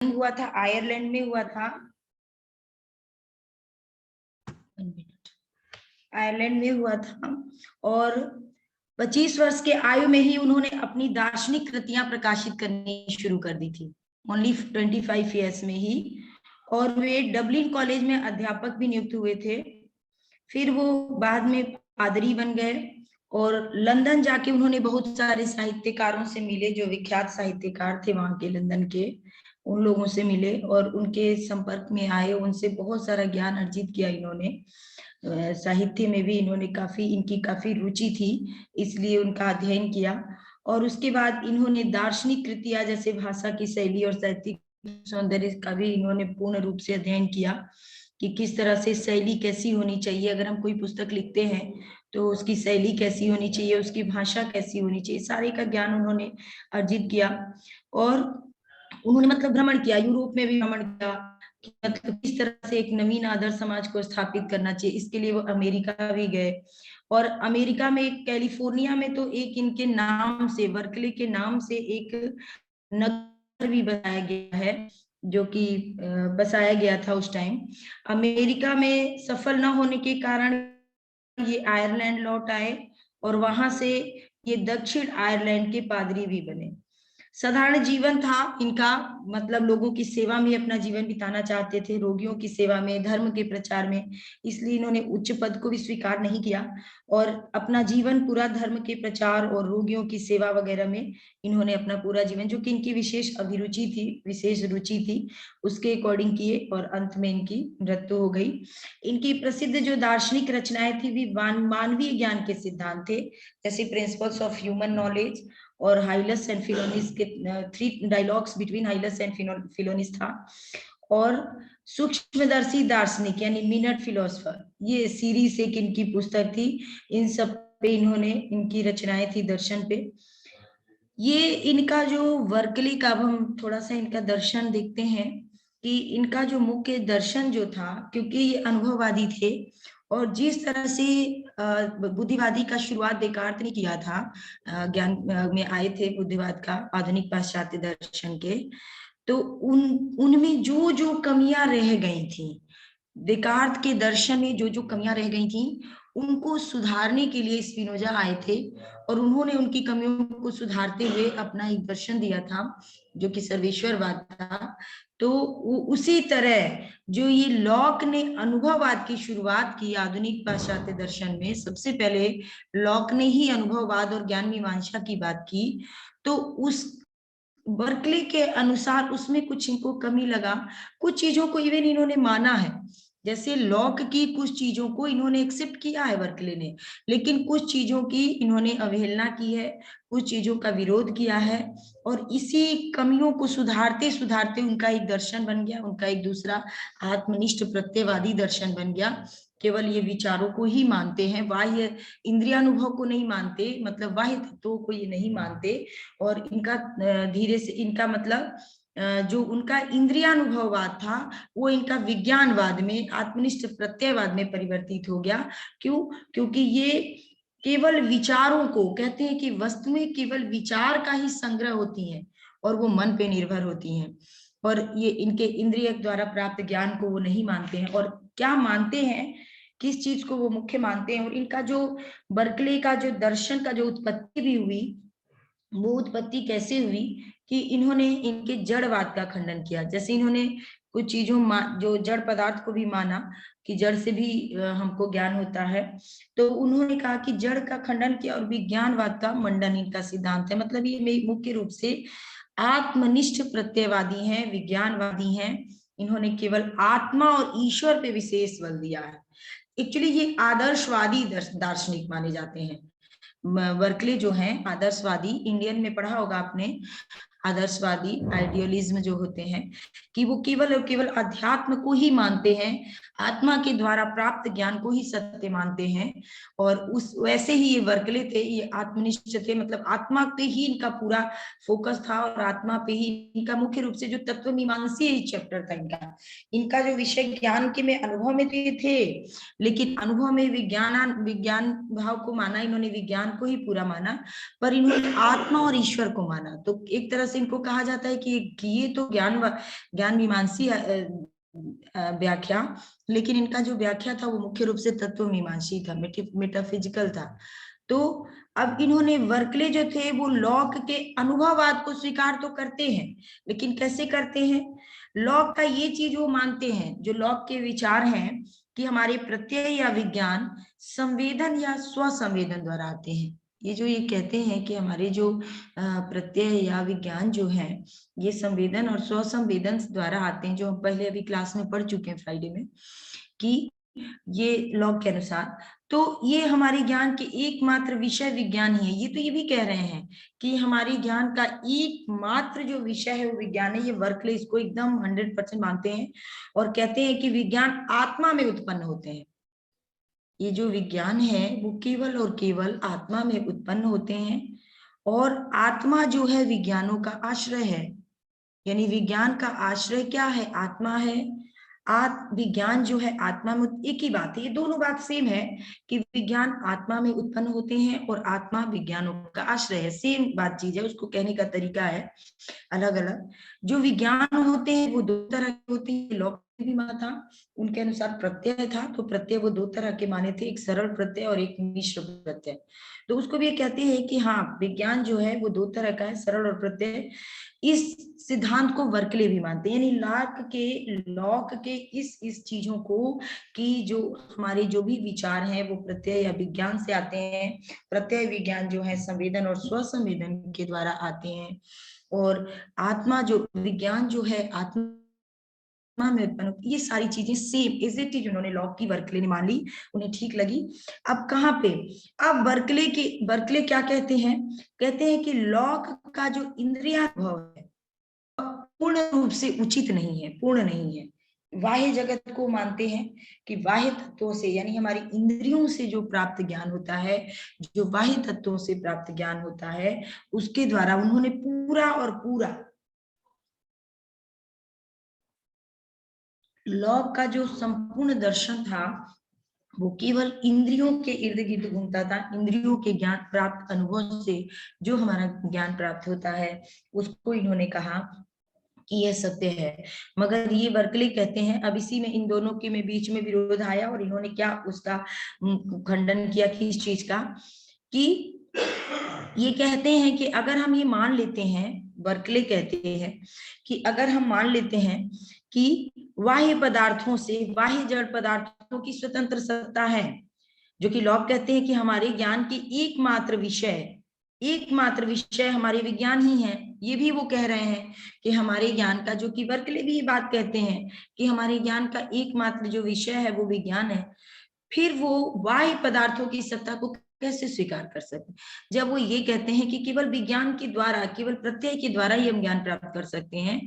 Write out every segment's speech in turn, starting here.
हुआ था, आयरलैंड में हुआ था। आयरलैंड में हुआ था और 25 वर्ष के आयु में ही उन्होंने अपनी दार्शनिक कृतियां प्रकाशित करनी शुरू कर दी थी, ओनली 25 ईयर्स में ही। और वे डबलिन कॉलेज में अध्यापक भी नियुक्त हुए थे। फिर वो बाद में पादरी बन गए और लंदन जाके उन्होंने बहुत सारे साहित्यकारों से मिले, जो विख्यात साहित्यकार थे वहां के लंदन के, उन लोगों से मिले और उनके संपर्क में आए, उनसे बहुत सारा ज्ञान अर्जित किया इन्होंने। साहित्य में भी इन्होंने इनकी काफी रुचि थी, इसलिए उनका अध्ययन किया। और उसके बाद इन्होंने दार्शनिक कृतियां जैसे भाषा की शैली और साहित्यिक सौंदर्य का भी इन्होंने पूर्ण रूप से अध्ययन किया कि किस तरह से शैली कैसी होनी चाहिए। अगर हम कोई पुस्तक लिखते हैं तो उसकी शैली कैसी होनी चाहिए, उसकी भाषा कैसी होनी चाहिए, सारे का ज्ञान उन्होंने अर्जित किया। और उन्होंने मतलब भ्रमण किया, यूरोप में भी भ्रमण किया कि मतलब किस तरह से एक नवीन आदर्श समाज को स्थापित करना चाहिए। इसके लिए वो अमेरिका भी गए और अमेरिका में कैलिफोर्निया में तो एक इनके नाम से, बर्कले के नाम से एक नगर भी बनाया गया है, जो कि बसाया गया था उस टाइम। अमेरिका में सफल न होने के कारण ये आयरलैंड लौट आए और वहां से ये दक्षिण आयरलैंड के पादरी भी बने। साधारण जीवन था इनका, मतलब लोगों की सेवा में अपना जीवन बिताना चाहते थे, रोगियों की सेवा में, धर्म के प्रचार में। इसलिए इन्होंने उच्च पद को भी स्वीकार नहीं किया और अपना जीवन पूरा धर्म के प्रचार और रोगियों की सेवा वगैरह में इन्होंने अपना पूरा जीवन, जो कि इनकी विशेष अभिरुचि थी, विशेष रुचि थी, उसके अकॉर्डिंग किए और अंत में इनकी मृत्यु हो गई। इनकी प्रसिद्ध जो दार्शनिक रचनाएं थी भी मानवीय ज्ञान के सिद्धांत थे, जैसे प्रिंसिपल्स ऑफ ह्यूमन नॉलेज और हाइलस एंड फिलोनिस के 3 डायलॉग्स बिटवीन हाइलस एंड फिलोनिस था। और सूक्ष्मदर्शी दार्शनिक यानी मिनट फिलोसफर, ये सीरीज एक इनकी पुस्तक थी। इन सब पे इन्होंने, इनकी रचनाएं थी दर्शन पे। ये इनका जो बर्कली का, अब हम थोड़ा सा इनका दर्शन देखते हैं कि इनका जो मुख्य दर्शन जो था, क्योंकि ये अनुभववादी थे और जिस तरह से बुद्धिवादी का शुरुआत देकार्त ने किया था, ज्ञान में आए थे बुद्धिवाद का, आधुनिक पाश्चात्य दर्शन के, तो उनमें जो जो कमियां रह गई थी, देकार्त के दर्शन में जो जो कमियां रह गई थी, उनको सुधारने के लिए स्पिनोजा आए थे और उन्होंने उनकी कमियों को सुधारते हुए अपना एक दर्शन दिया था, जो कि सर्वेश्वरवाद था। तो उसी तरह जो ये लॉक ने अनुभववाद की शुरुआत की आधुनिक पाश्चात्य दर्शन में, सबसे पहले लॉक ने ही अनुभववाद और ज्ञान मीमांसा की बात की, तो उस बर्कले के अनुसार उसमें कुछ इनको कमी लगा। कुछ चीजों को इवन इन्होंने माना है, जैसे लॉक की कुछ चीजों को इन्होंने एक्सेप्ट किया है बर्कले ने, लेकिन कुछ चीजों की इन्होंने अवहेलना की है, कुछ चीजों का विरोध किया है। और इसी कमियों को सुधारते सुधारते उनका एक दर्शन बन गया, उनका एक दूसरा आत्मनिष्ठ प्रत्ययवादी दर्शन बन गया। केवल ये विचारों को ही मानते हैं, बाह्य इंद्रियानुभव को नहीं मानते, मतलब बाह्य तत्वों को ये नहीं मानते। और इनका धीरे से इनका मतलब जो उनका इंद्रियानुभववाद था वो इनका विज्ञानवाद में, आत्मनिष्ठ प्रत्ययवाद में परिवर्तित हो गया। क्यों? क्योंकि ये केवल विचारों को कहते हैं कि वस्तुएं केवल विचार का ही संग्रह होती हैं और वो मन पे निर्भर होती हैं, और ये इनके इंद्रिय द्वारा प्राप्त ज्ञान को वो नहीं मानते हैं। और क्या मानते हैं, किस चीज को वो मुख्य मानते हैं, और इनका जो बर्कले का जो दर्शन का जो उत्पत्ति भी हुई, वो उत्पत्ति कैसे हुई कि इन्होंने इनके जड़वाद का खंडन किया। जैसे इन्होंने कुछ चीजों जो जड़ पदार्थ को भी माना कि जड़ से भी हमको ज्ञान होता है, तो उन्होंने कहा कि जड़ का खंडन किया और विज्ञानवाद का मंडन इनका सिद्धांत है। मतलब ये मुख्य रूप से आत्मनिष्ठ प्रत्ययवादी हैं, विज्ञानवादी हैं। इन्होंने केवल आत्मा और ईश्वर पे विशेष बल दिया है। एक्चुअली ये आदर्शवादी दार्शनिक माने जाते हैं। बर्कले जो हैं आदर्शवादी, इंडियन में पढ़ा होगा आपने, आदर्शवादी आइडियलिज्म जो होते हैं कि वो केवल और केवल अध्यात्म को ही मानते हैं, आत्मा के द्वारा प्राप्त ज्ञान को ही सत्य मानते हैं। और उस वैसे ही ये बर्कले थे, ये आत्मनिष्ठ थे, मतलब आत्मा पे ही इनका पूरा फोकस था और आत्मा पे ही इनका मुख्य रूप से जो तत्व मीमांसीय चैप्टर था इनका जो विषय ज्ञान के में अनुभव में तो ये थे, लेकिन अनुभव में विज्ञान भाव को माना, इन्होंने विज्ञान को ही पूरा माना, पर इन्होंने आत्मा और ईश्वर को माना। तो एक तरह से से इनको कहा जाता है कि ये तो ज्ञान मीमांसी व्याख्या, लेकिन इनका जो व्याख्या था वो मुख्य रूप से तत्व मीमांसी था, मेटाफिजिकल था। तो अब इन्होंने बर्कले जो थे वो लॉक के अनुभववाद को स्वीकार तो करते हैं, लेकिन कैसे करते हैं? लॉक का ये चीज वो मानते हैं, जो लॉक के विचार हैं कि हमारे प्रत्यय या विज्ञान संवेदन या स्वसंवेदन द्वारा आते हैं। ये जो ये कहते हैं कि हमारे जो प्रत्यय या विज्ञान जो है ये संवेदन और स्वसंवेदन द्वारा आते हैं, जो हम पहले अभी क्लास में पढ़ चुके हैं फ्राइडे में, कि ये लॉक के अनुसार तो ये हमारे ज्ञान के एकमात्र विषय विज्ञान ही है। ये तो ये भी कह रहे हैं कि हमारे ज्ञान का एकमात्र जो विषय है वो विज्ञान है। ये बर्कले इसको एकदम 100% मानते हैं और कहते हैं कि विज्ञान आत्मा में उत्पन्न होते हैं। ये जो विज्ञान है वो केवल और केवल आत्मा में उत्पन्न होते हैं, और आत्मा जो है विज्ञानों का आश्रय है। यानी विज्ञान का आश्रय क्या है? आत्मा है। विज्ञान जो है आत्मा में, एक ही बात है, ये दोनों बात सेम है कि विज्ञान आत्मा में उत्पन्न होते हैं और आत्मा विज्ञानों का आश्रय है। सेम बात चीज है, उसको कहने का तरीका है अलग अलग। जो विज्ञान होते हैं वो दो तरह के होते हैं। लॉक भी माना था, उनके अनुसार प्रत्यय था, तो प्रत्यय वो दो तरह के माने थे, एक सरल प्रत्यय और एक मिश्र प्रत्यय। तो उसको भी कहते हैं कि हाँ विज्ञान जो है वो दो तरह का है, सरल और प्रत्यय। इस सिद्धांत को बर्कले भी मानते हैं, यानी लॉक के इस चीजों को कि जो हमारे जो भी विचार हैं वो प्रत्यय या विज्ञान से आते हैं। प्रत्यय विज्ञान जो है संवेदन और स्वसंवेदन के द्वारा आते हैं, और आत्मा जो विज्ञान जो है आत्मा में उत्पन्न, ये सारी चीजें सेम इज इट इज उन्होंने लॉक की, बर्कले ने मान ली, उन्हें ठीक लगी। अब कहाँ पे, अब बर्कले क्या कहते हैं? कहते हैं कि लॉक का जो इंद्रियानुभव है पूर्ण रूप से उचित नहीं है, पूर्ण नहीं है। बाह्य जगत को मानते हैं कि बाह्य तत्वों से, यानी हमारी इंद्रियों से जो प्राप्त ज्ञान होता है, जो बाह्य तत्वों से प्राप्त ज्ञान होता है, उसके द्वारा उन्होंने पूरा और पूरा लॉक का जो संपूर्ण दर्शन था वो केवल इंद्रियों के इर्द गिर्द घूमता था। इंद्रियों के ज्ञान प्राप्त अनुभव से जो हमारा ज्ञान प्राप्त होता है उसको इन्होंने कहा कि यह सत्य है। मगर ये बर्कले कहते हैं, अब इसी में इन दोनों के में बीच में विरोध आया और इन्होंने क्या उसका खंडन किया कि इस चीज का, कि ये कहते हैं कि अगर हम ये मान लेते हैं, बर्कले कहते हैं कि अगर हम मान लेते हैं कि बाह्य पदार्थों से, बाह्य जड़ पदार्थों की स्वतंत्र सत्ता है, जो कि लॉक कहते हैं कि हमारे ज्ञान की एकमात्र विषय हमारे विज्ञान ही है। ये भी वो कह रहे हैं कि हमारे ज्ञान का, जो कि बर्कले भी ये बात कहते हैं कि हमारे ज्ञान का एकमात्र जो विषय है वो विज्ञान है। फिर वो बाह्य पदार्थों की सत्ता को कैसे स्वीकार कर सकते, जब वो ये कहते हैं कि केवल विज्ञान के द्वारा, केवल प्रत्यय के द्वारा ही हम ज्ञान प्राप्त कर सकते हैं,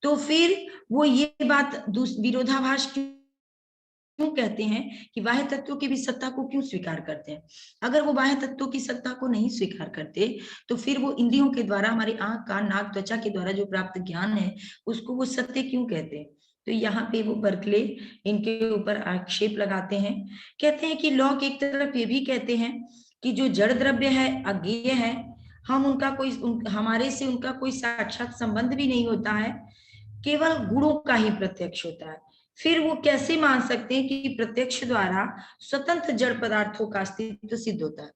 तो फिर वो ये बात विरोधाभास क्यों कहते हैं कि बाह्य तत्वों की भी सत्ता को क्यों स्वीकार करते हैं? अगर वो बाह्य तत्वों की सत्ता को नहीं स्वीकार करते तो फिर वो इंद्रियों के द्वारा, हमारे आंख कान नाक त्वचा के द्वारा जो प्राप्त ज्ञान है उसको वो सत्य क्यों कहते हैं? तो यहाँ पे वो बर्कले इनके ऊपर आक्षेप लगाते हैं। कहते हैं कि लॉक एक तरफ ये भी कहते हैं कि जो जड़ द्रव्य है अज्ञेय है, हम उनका कोई हमारे से उनका कोई साक्षात संबंध भी नहीं होता है, केवल गुणों का ही प्रत्यक्ष होता है। फिर वो कैसे मान सकते हैं कि प्रत्यक्ष द्वारा स्वतंत्र जड़ पदार्थों का अस्तित्व सिद्ध होता है?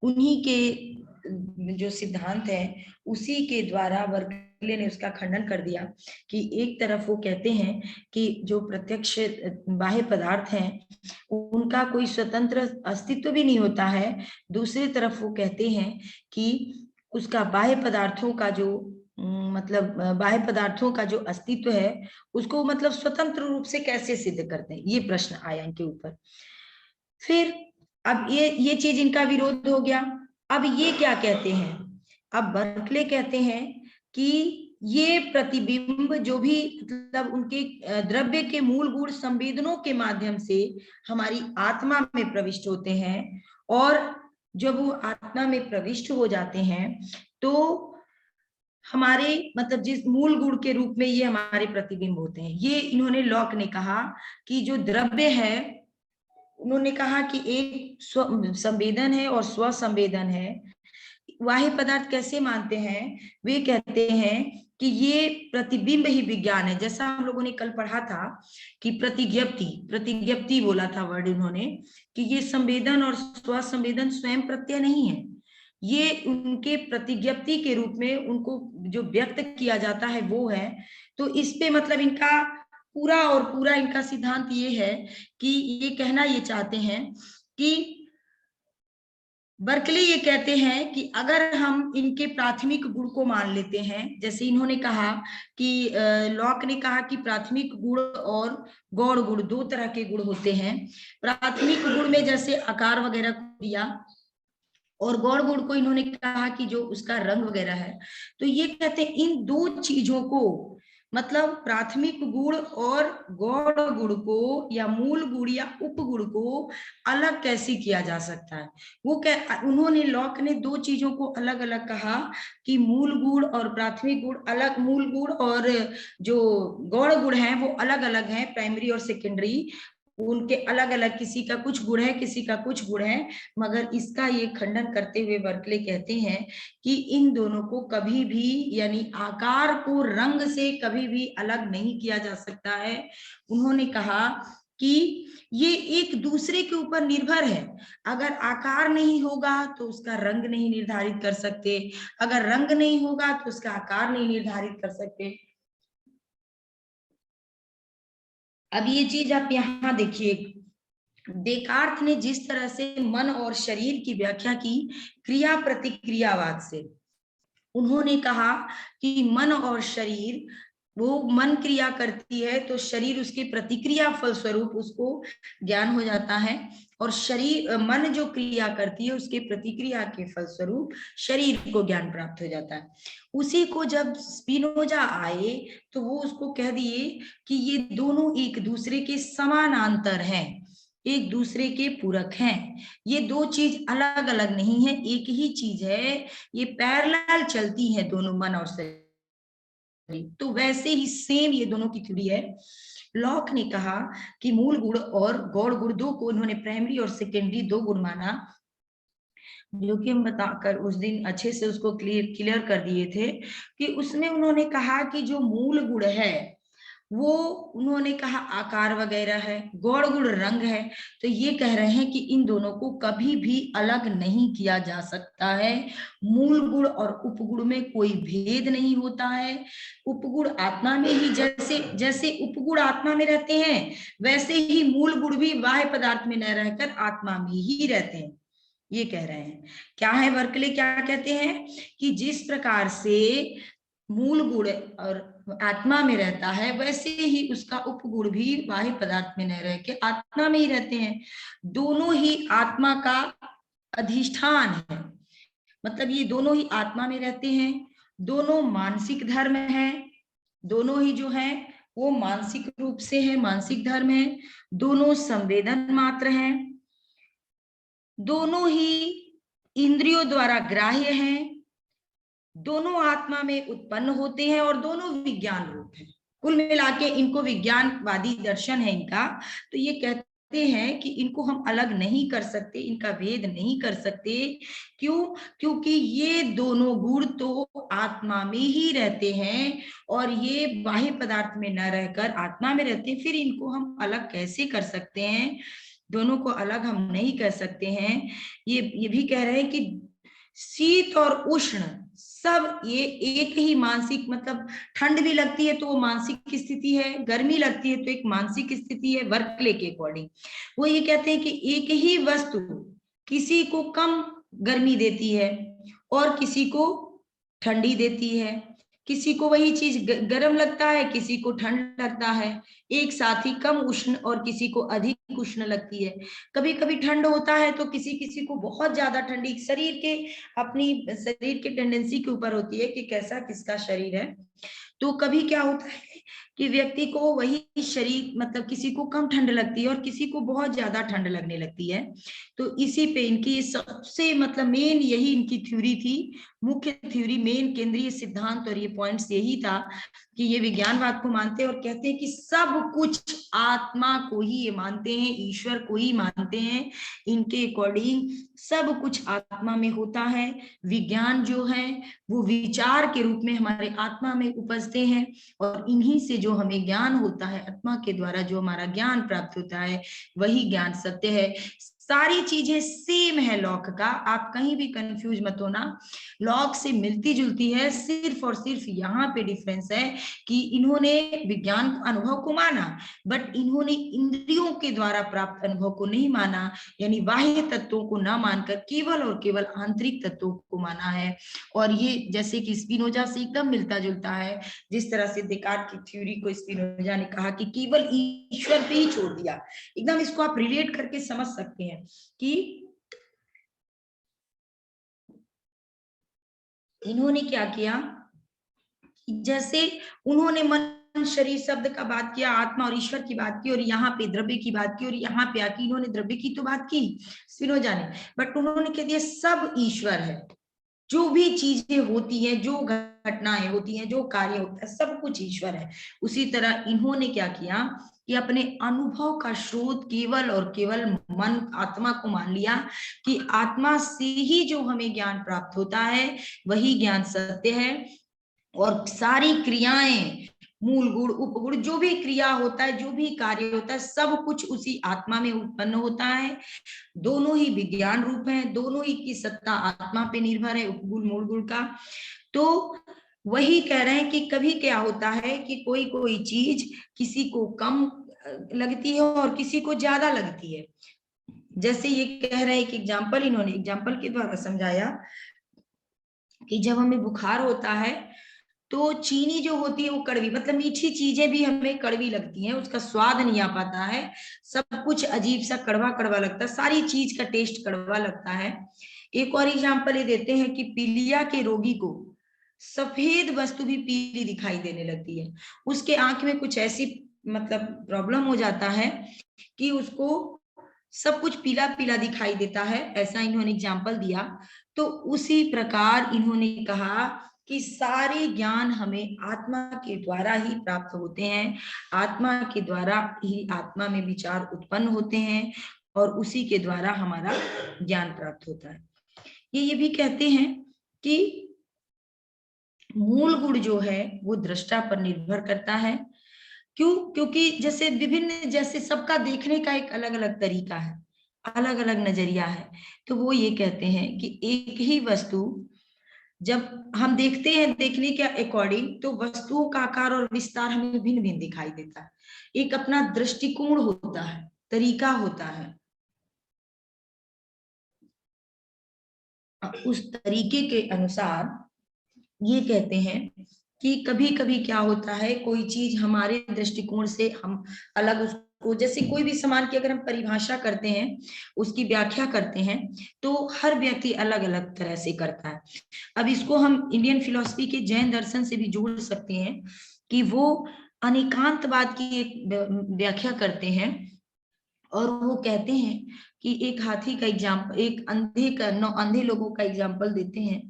उन्हीं के जो सिद्धांत है उसी के द्वारा बर्कले ने उसका खंडन कर दिया कि एक तरफ वो कहते हैं कि जो प्रत्यक्ष बाह्य पदार्थ हैं उनका कोई स्वतंत्र अस्तित्व भी नहीं होता है, दूसरी तरफ वो कहते हैं कि उसका बाह्य पदार्थों का जो मतलब बाह्य पदार्थों का जो अस्तित्व है उसको मतलब स्वतंत्र रूप से कैसे सिद्ध करते हैं, ये प्रश्न आया इनके ऊपर। फिर अब ये चीज इनका विरोध हो गया। अब ये क्या कहते हैं? अब बर्कले कहते हैं कि ये प्रतिबिंब जो भी मतलब उनके द्रव्य के मूल गुण संवेदनों के माध्यम से हमारी आत्मा में प्रविष्ट होते हैं, और जब वो आत्मा में प्रविष्ट हो जाते हैं तो हमारे मतलब जिस मूल गुण के रूप में ये हमारे प्रतिबिंब होते हैं। ये इन्होंने लॉक ने कहा कि जो द्रव्य है, उन्होंने कहा कि एक संवेदन है और स्वसंवेदन है, बाह्य पदार्थ कैसे मानते हैं, वे कहते हैं कि ये प्रतिबिंब ही विज्ञान है। जैसा हम लोगों ने कल पढ़ा था कि प्रतिज्ञप्ति बोला था वर्ड इन्होंने, कि ये संवेदन और स्वसंवेदन स्वयं प्रत्यय नहीं है, ये उनके प्रतिज्ञप्ति के रूप में उनको जो व्यक्त किया जाता है वो है। तो इस पे मतलब इनका पूरा और पूरा इनका सिद्धांत ये है कि ये कहना ये चाहते हैं कि बर्कले ये कहते हैं कि अगर हम इनके प्राथमिक गुण को मान लेते हैं, जैसे इन्होंने कहा कि लॉक ने कहा कि प्राथमिक गुण और गौण गुण दो तरह के गुण होते हैं। प्राथमिक गुण में जैसे आकार वगैरह को दिया, और गौण गुण को इन्होंने कहा कि जो उसका रंग वगैरह है। तो ये कहते हैं इन दो चीजों को, मतलब प्राथमिक गुण और गौण गुण को या मूल गुण या उपगुण को अलग कैसे किया जा सकता है। वो उन्होंने लॉक ने दो चीजों को अलग अलग कहा कि मूल गुण और प्राथमिक गुण अलग, मूल गुण और जो गौण गुण है वो अलग अलग है, प्राइमरी और सेकेंडरी उनके अलग अलग, किसी का कुछ गुण है किसी का कुछ गुण है। मगर इसका ये खंडन करते हुए बर्कले कहते हैं कि इन दोनों को कभी भी, यानी आकार को रंग से कभी भी अलग नहीं किया जा सकता है। उन्होंने कहा कि ये एक दूसरे के ऊपर निर्भर है। अगर आकार नहीं होगा तो उसका रंग नहीं निर्धारित कर सकते, अगर रंग नहीं होगा तो उसका आकार नहीं निर्धारित कर सकते। अब ये चीज आप यहाँ देखिए, देकार्त ने जिस तरह से मन और शरीर की व्याख्या की क्रिया प्रतिक्रियावाद से, उन्होंने कहा कि मन और शरीर, वो मन क्रिया करती है तो शरीर उसकी प्रतिक्रिया फलस्वरूप उसको ज्ञान हो जाता है, और शरीर मन जो क्रिया करती है उसके प्रतिक्रिया के फलस्वरूप शरीर को ज्ञान प्राप्त हो जाता है। उसी को जब स्पिनोजा आए तो वो उसको कह दिए कि ये दोनों एक दूसरे के समानांतर हैं, एक दूसरे के पूरक हैं, ये दो चीज अलग अलग नहीं है, एक ही चीज है, ये पैरेलल चलती है दोनों, मन और शरीर। तो वैसे ही सेम ये दोनों की थ्योरी है। लॉक ने कहा कि मूल गुण और गौण गुण दो को उन्होंने प्राइमरी और सेकेंडरी दो गुण माना, जो कि हम बताकर उस दिन अच्छे से उसको क्लियर कर दिए थे कि उसमें उन्होंने कहा कि जो मूल गुण है वो उन्होंने कहा आकार वगैरह है, गौण गुण रंग है। तो ये कह रहे हैं कि इन दोनों को कभी भी अलग नहीं किया जा सकता है। मूल गुण और उपगुण में कोई भेद नहीं होता है। उपगुण आत्मा में ही, जैसे जैसे उपगुण आत्मा में रहते हैं वैसे ही मूल गुण भी बाह्य पदार्थ में न रहकर आत्मा में ही रहते हैं, ये कह रहे हैं। क्या है बर्कले क्या कहते हैं कि जिस प्रकार से मूल गुण और आत्मा में रहता है वैसे ही उसका उपगुण भी बाह्य पदार्थ में न रह के आत्मा में ही रहते हैं। दोनों ही आत्मा का अधिष्ठान है, मतलब ये दोनों ही आत्मा में रहते हैं, दोनों मानसिक धर्म है, दोनों ही जो है वो मानसिक रूप से है, मानसिक धर्म है, दोनों संवेदन मात्र हैं, दोनों ही इंद्रियों द्वारा ग्राह्य हैं, दोनों आत्मा में उत्पन्न होते हैं और दोनों विज्ञान रूप है। कुल मिला के इनको विज्ञानवादी दर्शन है इनका। तो ये कहते हैं कि इनको हम अलग नहीं कर सकते, इनका भेद नहीं कर सकते। क्यों? क्योंकि ये दोनों गुण तो आत्मा में ही रहते हैं और ये बाह्य पदार्थ में न रहकर आत्मा में रहते हैं। फिर इनको हम अलग कैसे कर सकते हैं? दोनों को अलग हम नहीं कर सकते हैं। ये भी कह रहे हैं कि शीत और उष्ण सब ये एक ही मानसिक, मतलब ठंड भी लगती है तो वो मानसिक स्थिति है, गर्मी लगती है तो एक मानसिक स्थिति है। बर्कले के अकॉर्डिंग वो ये कहते हैं कि एक ही वस्तु किसी को कम गर्मी देती है और किसी को ठंडी देती है, किसी को वही चीज गर्म लगता है, किसी को ठंड लगता है, एक साथ ही कम उष्ण और किसी को अधिक उष्ण लगती है। कभी कभी ठंड होता है तो किसी किसी को बहुत ज्यादा ठंडी, शरीर के अपनी शरीर के टेंडेंसी के ऊपर होती है कि कैसा किसका शरीर है। तो कभी क्या होता है कि व्यक्ति को वही शरीर, मतलब किसी को कम ठंड लगती है और किसी को बहुत ज्यादा ठंड लगने लगती है। तो इसी पे इनकी सबसे मतलब मेन यही इनकी थ्योरी थी, मुख्य थ्योरी, मेन केंद्रीय सिद्धांत और ये पॉइंट्स यही था कि ये विज्ञानवाद को मानते हैं और कहते हैं कि सब कुछ आत्मा को ही ये मानते हैं, ईश्वर को ही मानते हैं। इनके अकॉर्डिंग सब कुछ आत्मा में होता है। विज्ञान जो है वो विचार के रूप में हमारे आत्मा में उपजते हैं और इन्हीं से जो हमें ज्ञान होता है, आत्मा के द्वारा जो हमारा ज्ञान प्राप्त होता है, वही ज्ञान सत्य है। सारी चीजें सेम है लॉक का, आप कहीं भी कंफ्यूज मत होना, लॉक से मिलती जुलती है। सिर्फ और सिर्फ यहाँ पे डिफरेंस है कि इन्होंने विज्ञान अनुभव को माना, बट इन्होंने इंद्रियों के द्वारा प्राप्त अनुभव को नहीं माना, यानी बाह्य तत्वों को ना मानकर केवल और केवल आंतरिक तत्वों को माना है। और ये जैसे कि स्पिनोजा से एकदम मिलता जुलता है, जिस तरह से देकार्ड की थ्योरी को स्पिनोजा ने कहा कि केवल ईश्वर पे ही छोड़ दिया। एकदम इसको आप रिलेट करके समझ सकते हैं कि इन्होंने क्या किया, जैसे उन्होंने मन शरीर शब्द का बात किया, आत्मा और ईश्वर की बात की, और यहाँ पे द्रव्य की बात की, और यहाँ पे आके इन्होंने द्रव्य की तो बात की स्पिनोजा ने, बट उन्होंने कह दिया सब ईश्वर है। जो भी चीजें होती हैं, जो घटनाएं होती हैं, जो कार्य होता है, सब कुछ ईश्वर है। उसी तरह इन्होंने क्या किया कि अपने अनुभव का स्रोत केवल और केवल मन, आत्मा को मान लिया कि आत्मा से ही जो हमें ज्ञान प्राप्त होता है वही ज्ञान सत्य है। और सारी क्रियाएं, मूल गुण, उपगुण, जो भी क्रिया होता है, जो भी कार्य होता है, सब कुछ उसी आत्मा में उत्पन्न होता है। दोनों ही विज्ञान रूप हैं, दोनों ही की सत्ता आत्मा पे निर्भर है, उपगुण मूल गुण का। तो वही कह रहे हैं कि कभी क्या होता है कि कोई कोई चीज किसी को कम लगती है और किसी को ज्यादा लगती है। जैसे ये कह रहे हैं कि एग्जाम्पल, इन्होंने एग्जाम्पल के द्वारा समझाया कि जब हमें बुखार होता है तो चीनी जो होती है वो कड़वी, मतलब मीठी चीजें भी हमें कड़वी लगती हैं, उसका स्वाद नहीं आ पाता है, सब कुछ अजीब सा कड़वा कड़वा लगता है, सारी चीज का टेस्ट कड़वा लगता है। एक और एग्जांपल ये देते हैं कि पीलिया के रोगी को सफेद वस्तु भी पीली दिखाई देने लगती है, उसके आंख में कुछ ऐसी मतलब प्रॉब्लम हो जाता है कि उसको सब कुछ पीला पीला दिखाई देता है, ऐसा इन्होंने एग्जाम्पल दिया। तो उसी प्रकार इन्होंने कहा कि सारे ज्ञान हमें आत्मा के द्वारा ही प्राप्त होते हैं, आत्मा के द्वारा ही आत्मा में विचार उत्पन्न होते हैं और उसी के द्वारा हमारा ज्ञान प्राप्त होता है। ये भी कहते हैं कि मूल गुण जो है वो दृष्टा पर निर्भर करता है। क्यों? क्योंकि जैसे विभिन्न, जैसे सबका देखने का एक अलग अलग तरीका है, अलग अलग नजरिया है, तो वो ये कहते हैं कि एक ही वस्तु जब हम देखते हैं, देखने के अकॉर्डिंग, तो वस्तुओं का आकार और विस्तार हमें भिन्न भिन्न दिखाई देता है। एक अपना दृष्टिकोण होता है, तरीका होता है, उस तरीके के अनुसार ये कहते हैं कि कभी कभी क्या होता है, कोई चीज हमारे दृष्टिकोण से हम अलग उसको, जैसे कोई भी सामान की अगर हम परिभाषा करते हैं, उसकी व्याख्या करते हैं, तो हर व्यक्ति अलग अलग तरह से करता है। अब इसको हम इंडियन फिलॉसफी के जैन दर्शन से भी जोड़ सकते हैं कि वो अनेकांतवाद की एक व्याख्या करते हैं और वो कहते हैं कि एक हाथी का एग्जाम्पल, एक अंधे का, 9 अंधे लोगों का एग्जाम्पल देते हैं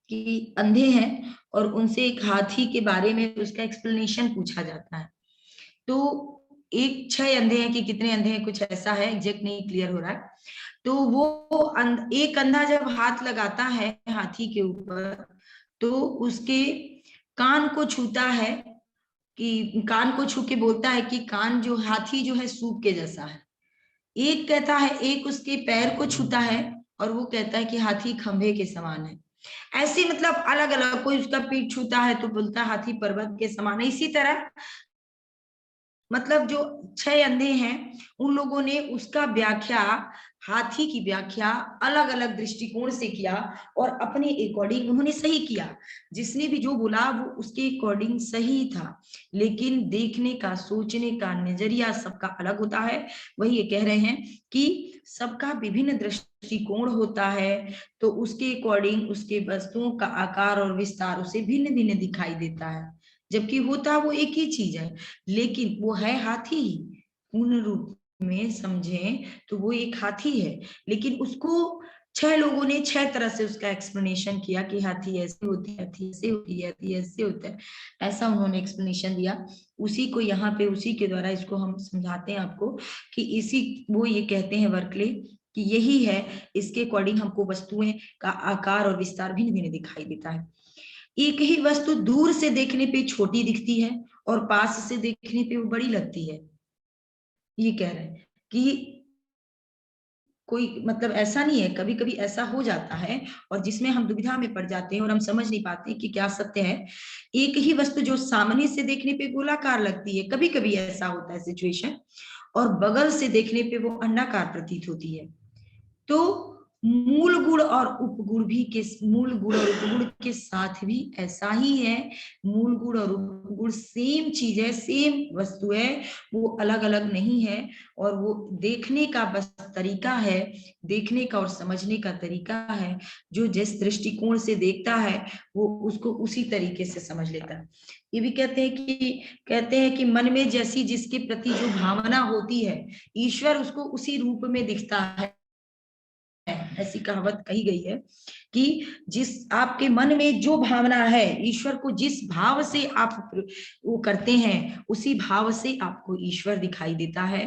कि अंधे हैं और उनसे एक हाथी के बारे में उसका एक्सप्लेनेशन पूछा जाता है। तो एक 6 अंधे हैं कि कितने अंधे हैं, कुछ ऐसा है, एग्जैक्ट नहीं क्लियर हो रहा है। तो वो एक अंधा जब हाथ लगाता है हाथी के ऊपर, तो उसके कान को छूता है, कि कान को छू के बोलता है कि कान जो हाथी जो है सूप के जैसा है। एक कहता है, एक उसके पैर को छूता है और वो कहता है कि हाथी खंभे के समान है। ऐसे मतलब अलग अलग, कोई उसका पीठ छूता है तो बोलता है हाथी पर्वत के समान है। इसी तरह मतलब जो 6 अंधे हैं उन लोगों ने उसका व्याख्या, हाथी की व्याख्या अलग अलग दृष्टिकोण से किया और अपने अकॉर्डिंग उन्होंने सही किया। जिसने भी जो बोला वो उसके अकॉर्डिंग सही था, लेकिन देखने का, सोचने का नजरिया सबका अलग होता है। वही ये कह रहे हैं कि सबका विभिन्न दृष्टिकोण होता है, तो उसके अकॉर्डिंग उसके वस्तुओं का आकार और विस्तार उसे भिन्न भिन्न दिखाई देता है। जबकि होता वो एक ही चीज है, लेकिन वो है हाथी ही। पूर्ण रूप में समझें तो वो एक हाथी है, लेकिन उसको 6 लोगों ने 6 तरह से उसका एक्सप्लेनेशन किया कि हाथी ऐसे होती है, हाथी ऐसे होती है, हाथी ऐसे होता है, ऐसा उन्होंने एक्सप्लेनेशन दिया। उसी को यहाँ पे उसी के द्वारा इसको हम समझाते हैं आपको कि इसी वो ये कहते हैं बर्कले कि यही है, इसके अकॉर्डिंग हमको वस्तुएं का आकार और विस्तार भिन्न भिन्न दिखाई देता है। एक ही वस्तु दूर से देखने पे छोटी दिखती है और पास से देखने पे वो बड़ी लगती है। ये कह रहे हैं कि कोई मतलब ऐसा नहीं है, कभी कभी ऐसा हो जाता है और जिसमें हम दुविधा में पड़ जाते हैं और हम समझ नहीं पाते कि क्या सत्य है। एक ही वस्तु जो सामने से देखने पे गोलाकार लगती है, कभी कभी ऐसा होता है सिचुएशन, और बगल से देखने पे वो अंडाकार प्रतीत होती है। तो मूल गुण और उपगुण भी मूल गुण और उपगुण के साथ भी ऐसा ही है। मूल गुण और उपगुण सेम चीज है, सेम वस्तु है, वो अलग अलग नहीं है। और वो देखने का बस तरीका है, देखने का और समझने का तरीका है। जो जिस दृष्टिकोण से देखता है वो उसको उसी तरीके से समझ लेता है। ये भी कहते हैं कि मन में जैसी जिसके प्रति जो भावना होती है, ईश्वर उसको उसी रूप में दिखता है। ऐसी कहावत कही गई है कि जिस आपके मन में जो भावना है, ईश्वर को जिस भाव से आप वो करते हैं, उसी भाव से आपको ईश्वर दिखाई देता है।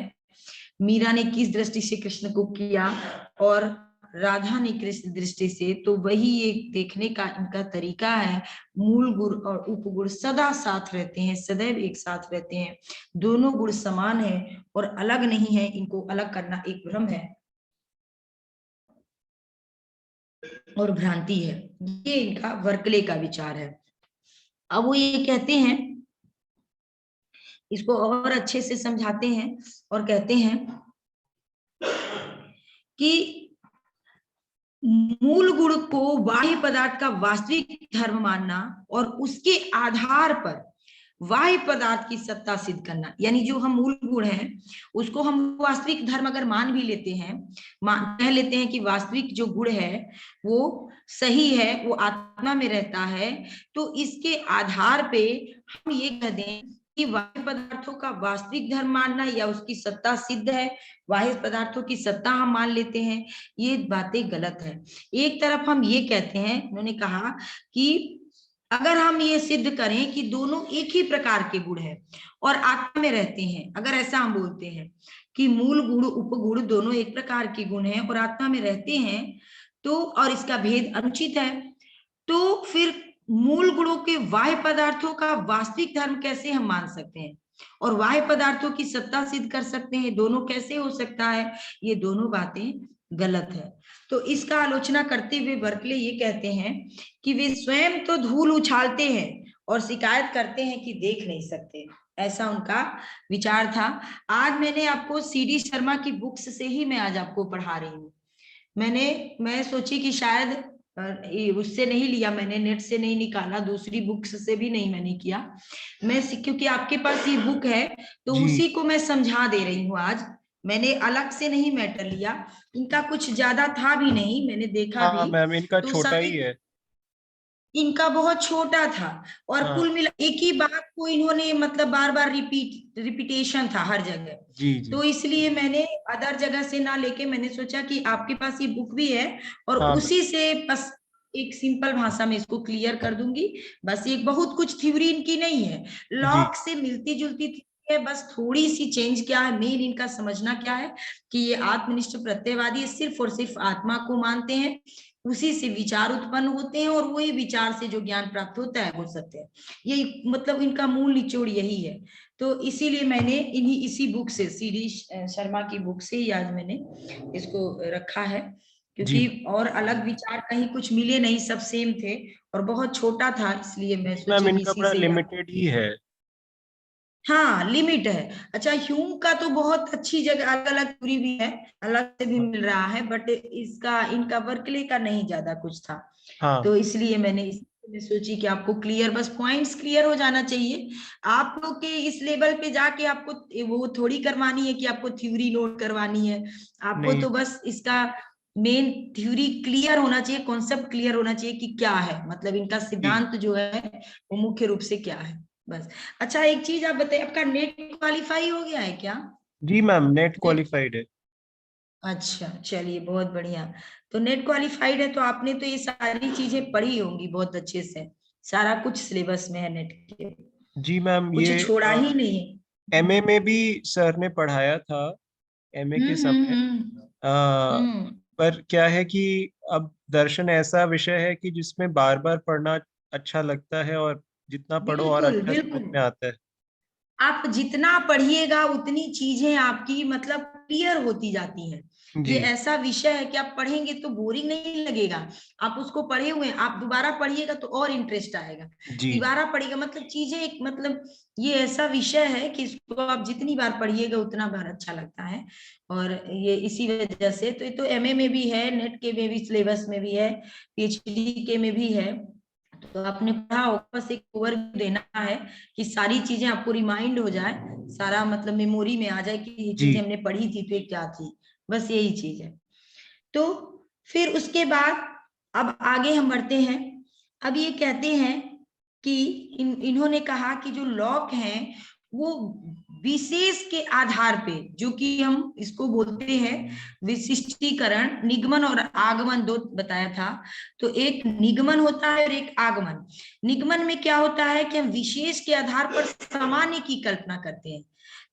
मीरा ने किस दृष्टि से कृष्ण को किया और राधा ने कृष्ण दृष्टि से, तो वही एक देखने का इनका तरीका है। मूल गुण और उपगुण सदा साथ रहते हैं, सदैव एक साथ रहते हैं। दोनों गुण समान है और अलग नहीं है, इनको अलग करना एक भ्रम है और भ्रांति है। ये इनका वर्कले का विचार है। अब वो ये कहते हैं, इसको और अच्छे से समझाते हैं और कहते हैं कि मूल गुण को बाह्य पदार्थ का वास्तविक धर्म मानना और उसके आधार पर बाह्य पदार्थ की सत्ता सिद्ध करना, यानी जो हम मूल गुण हैं उसको हम वास्तविक धर्म अगर मान भी लेते हैं, कह लेते हैं कि वास्तविक जो गुण है वो सही है, वो आत्मा में रहता है, तो इसके आधार पे हम ये कह दें कि बाह्य पदार्थों का वास्तविक धर्म मानना या उसकी सत्ता सिद्ध है, बाह्य पदार्थों की सत्ता हम मान लेते हैं, ये बातें गलत है। एक तरफ हम ये कहते हैं, उन्होंने कहा कि अगर हम ये सिद्ध करें कि दोनों एक ही प्रकार के गुण हैं और आत्मा में रहते हैं, अगर ऐसा हम बोलते हैं कि मूल गुण उपगुण दोनों एक प्रकार के गुण हैं और आत्मा में रहते हैं, तो और इसका भेद अनुचित है, तो फिर मूल गुणों के बाह्य पदार्थों का वास्तविक धर्म कैसे हम मान सकते हैं और बाह्य पदार्थों की सत्ता सिद्ध कर सकते हैं? दोनों कैसे हो सकता है? ये दोनों बातें गलत है। तो इसका आलोचना करते हुए बर्कले ये कहते हैं कि वे स्वयं तो धूल उछालते हैं और शिकायत करते हैं कि देख नहीं सकते। ऐसा उनका विचार था। आज मैंने आपको सीडी शर्मा की बुक्स से ही मैं आज आपको पढ़ा रही हूँ। मैं सोची कि शायद उससे नहीं लिया, मैंने नेट से नहीं निकाला, दूसरी बुक्स से भी नहीं मैंने किया। मैं क्योंकि आपके पास ये बुक है तो जी उसी को मैं समझा दे रही हूँ आज। मैंने अलग से नहीं मैटर लिया, इनका कुछ ज्यादा था भी नहीं, मैंने देखा हाँ भी। मैम, इनका तो छोटा ही सभी है। इनका बहुत छोटा था और हाँ कुल मिला एक ही बात को इन्होंने मतलब बार बार रिपीटेशन था हर जगह। जी जी। तो इसलिए मैंने अदर जगह से ना लेके मैंने सोचा कि आपके पास ये बुक भी है और हाँ मैम। उसी से बस एक सिंपल भाषा में इसको क्लियर कर दूंगी। बस ये बहुत कुछ थ्योरी इनकी नहीं है, जी लॉक से मिलती जुलती है, बस थोड़ी सी चेंज क्या है, मेन इनका समझना क्या है कि ये आत्मनिष्ठ प्रत्ययवादी सिर्फ और सिर्फ आत्मा को मानते हैं, उसी से विचार उत्पन्न होते हैं और वही विचार से जो ज्ञान प्राप्त होता है वो सत्य है। यही मतलब इनका मूल निचोड़ यही है। तो इसीलिए मैंने इसी बुक से, सीडी शर्मा की बुक से ही आज मैंने इसको रखा है, जी क्योंकि और अलग विचार कहीं कुछ मिले नहीं, सब सेम थे और बहुत छोटा था, इसलिए मैं जी मैम, सोची कि इनका इसी बड़ा से ही आप। लिमिटेड ही है। हाँ लिमिट है। अच्छा ह्यूम का तो बहुत अच्छी जगह अलग अलग थ्योरी भी है, अलग से भी हाँ मिल रहा है, बट इसका इनका बर्कले का नहीं ज्यादा कुछ था। हाँ तो इसलिए मैंने सोची कि आपको क्लियर, बस पॉइंट्स क्लियर हो जाना चाहिए। आप लोग के इस लेवल पे जाके आपको वो थोड़ी करवानी है कि आपको थ्योरी नोट करवानी है, आपको नहीं। तो बस इसका मेन थ्योरी क्लियर होना चाहिए, कॉन्सेप्ट क्लियर होना चाहिए कि क्या है, मतलब इनका जी सिद्धांत जो है वो मुख्य रूप से क्या है। बस। अच्छा एक चीज आप बताइए, आपका नेट क्वालिफाई हो गया है क्या? जी मैम, नेट नेट, क्वालिफाइड है। अच्छा चलिए बहुत बढ़िया। तो नेट क्वालिफाइड है तो आपने तो ये सारी चीजें पढ़ी होंगी बहुत अच्छे से, सारा कुछ सिलेबस में है नेट के, जी मैम, कुछ छोड़ा ही नहीं है। एमए में भी सर ने पढ़ाया था, एमए के समय। हम्म। आ, हम्म। पर क्या है कि अब दर्शन ऐसा विषय है कि जिसमें बार बार पढ़ना अच्छा लगता है, और जितना पढ़ो और बिल्कुल अच्छा समझ बिल्कुल, में आता है। आप जितना पढ़िएगा उतनी चीजें आपकी मतलब क्लियर होती जाती हैं। ये जी ऐसा विषय है कि आप पढ़ेंगे तो बोरिंग नहीं लगेगा। आप उसको पढ़े हुए हैं, आप दोबारा पढ़िएगा तो और इंटरेस्ट आएगा। जी जी। दोबारा पढ़िएगा मतलब चीजें एक मतलब, ये ऐसा विषय है कि इसको आप जितनी बार पढ़िएगा उतना बार अच्छा लगता है। और ये इसी वजह से तो ये तो एमए में भी है, नेट के में भी सिलेबस में भी है, पीएचडी के में भी है। तो आपने पढ़ा होगा, बस एक ओवर देना है कि सारी चीजें आपको रिमाइंड हो जाए, सारा मतलब मेमोरी में आ जाए कि ये जी चीजें हमने पढ़ी थी तो ये क्या थी। बस यही चीज है। तो फिर उसके बाद अब आगे हम बढ़ते हैं। अब ये कहते हैं कि इन्होंने कहा कि जो लॉक हैं वो विशेष के आधार पे, जो कि हम इसको बोलते हैं विशिष्टीकरण, निगमन और आगमन दो बताया था। तो एक निगमन होता है और एक आगमन। निगमन में क्या होता है कि हम विशेष के आधार पर सामान्य की कल्पना करते हैं।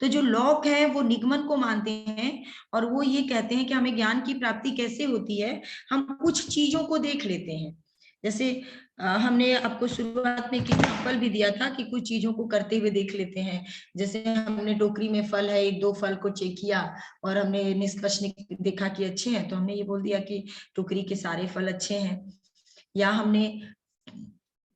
तो जो लॉक है वो निगमन को मानते हैं, और वो ये कहते हैं कि हमें ज्ञान की प्राप्ति कैसे होती है, हम कुछ चीजों को देख लेते हैं। जैसे हमने आपको शुरुआत में एक एग्जाम्पल भी दिया था कि कुछ चीजों को करते हुए देख लेते हैं। जैसे हमने टोकरी में फल है, एक दो फल को चेक किया और हमने निष्कर्ष देखा कि अच्छे हैं, तो हमने ये बोल दिया कि टोकरी के सारे फल अच्छे हैं। या हमने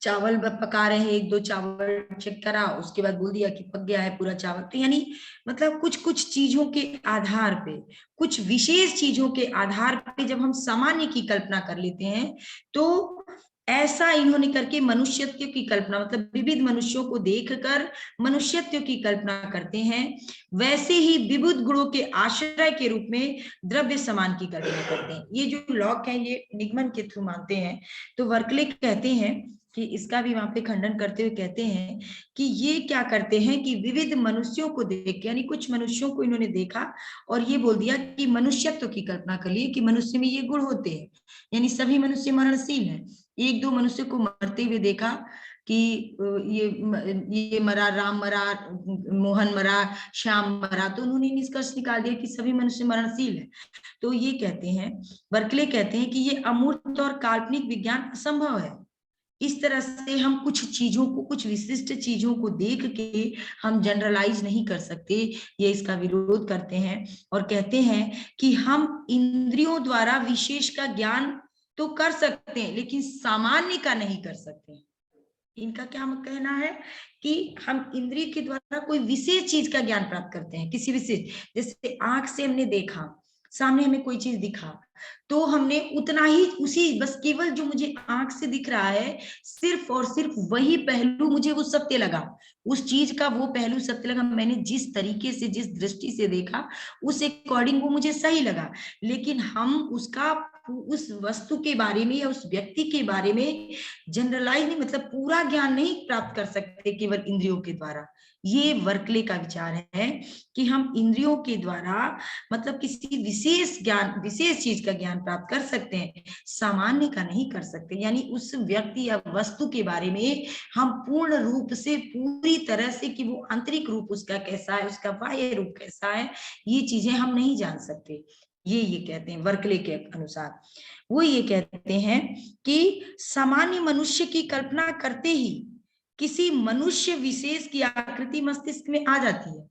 चावल पका रहे हैं, एक दो चावल चेक करा, उसके बाद बोल दिया कि पक गया है पूरा चावल। तो यानी मतलब कुछ कुछ चीजों के आधार पे, कुछ विशेष चीजों के आधार पे जब हम सामान्य की कल्पना कर लेते हैं, तो ऐसा इन्होंने करके मनुष्यत्व की कल्पना, मतलब विविध मनुष्यों को देखकर मनुष्यत्व की कल्पना करते हैं। वैसे ही विविध गुणों के आश्रय के रूप में द्रव्य समान की कल्पना करते हैं। ये जो लॉक है ये निगमन के थ्रू मानते हैं। तो वर्कले कहते हैं कि इसका भी वहां पे खंडन करते हुए कहते हैं कि ये क्या करते हैं कि विविध मनुष्यों को देख के, यानी कुछ मनुष्यों को इन्होंने देखा और ये बोल दिया कि मनुष्यत्व की कल्पना कर लिए कि मनुष्य में ये गुण होते हैं, यानी सभी मनुष्य मरणशील हैं। एक दो मनुष्य को मरते हुए देखा कि ये मरा, राम मरा, मोहन मरा, श्याम मरा, तो उन्होंने निष्कर्ष निकाल दिया कि सभी मनुष्य मरणशील है। तो ये कहते हैं, बर्कले कहते हैं कि ये अमूर्त और काल्पनिक विज्ञान असंभव है। इस तरह से हम कुछ चीजों को, कुछ विशिष्ट चीजों को देख के हम जनरलाइज नहीं कर सकते। ये इसका विरोध करते हैं और कहते हैं कि हम इंद्रियों द्वारा विशेष का ज्ञान तो कर सकते हैं लेकिन सामान्य का नहीं कर सकते। इनका क्या कहना है कि हम इंद्रिय के द्वारा कोई विशेष चीज का ज्ञान प्राप्त करते हैं, किसी विशेष, जैसे आंख से हमने देखा, सामने हमें कोई चीज दिखा, तो हमने उतना ही, उसी बस केवल जो मुझे आंख से दिख रहा है सिर्फ और सिर्फ वही पहलू मुझे वो सत्य लगा, उस चीज का वो पहलू सत्य लगा, मैंने जिस तरीके से, जिस दृष्टि से देखा उस अकॉर्डिंग वो मुझे सही लगा। लेकिन हम उसका, उस वस्तु के बारे में या उस व्यक्ति के बारे में जनरलाइज नहीं, मतलब पूरा ज्ञान नहीं प्राप्त कर सकते केवल इंद्रियों के द्वारा। ये वर्कले का विचार है कि हम इंद्रियों के द्वारा मतलब किसी विशेष ज्ञान, विशेष चीज का ज्ञान प्राप्त कर सकते हैं, सामान्य का नहीं कर सकते। यानी उस व्यक्ति या वस्तु के बारे में हम पूर्ण रूप से, पूरी तरह से कि वो आंतरिक रूप उसका कैसा है, उसका बाह्य रूप कैसा है, ये चीजें हम नहीं जान सकते। ये कहते हैं वर्कले के अनुसार। वो ये कहते हैं कि सामान्य मनुष्य की कल्पना करते ही किसी मनुष्य विशेष की आकृति मस्तिष्क में आ जाती है।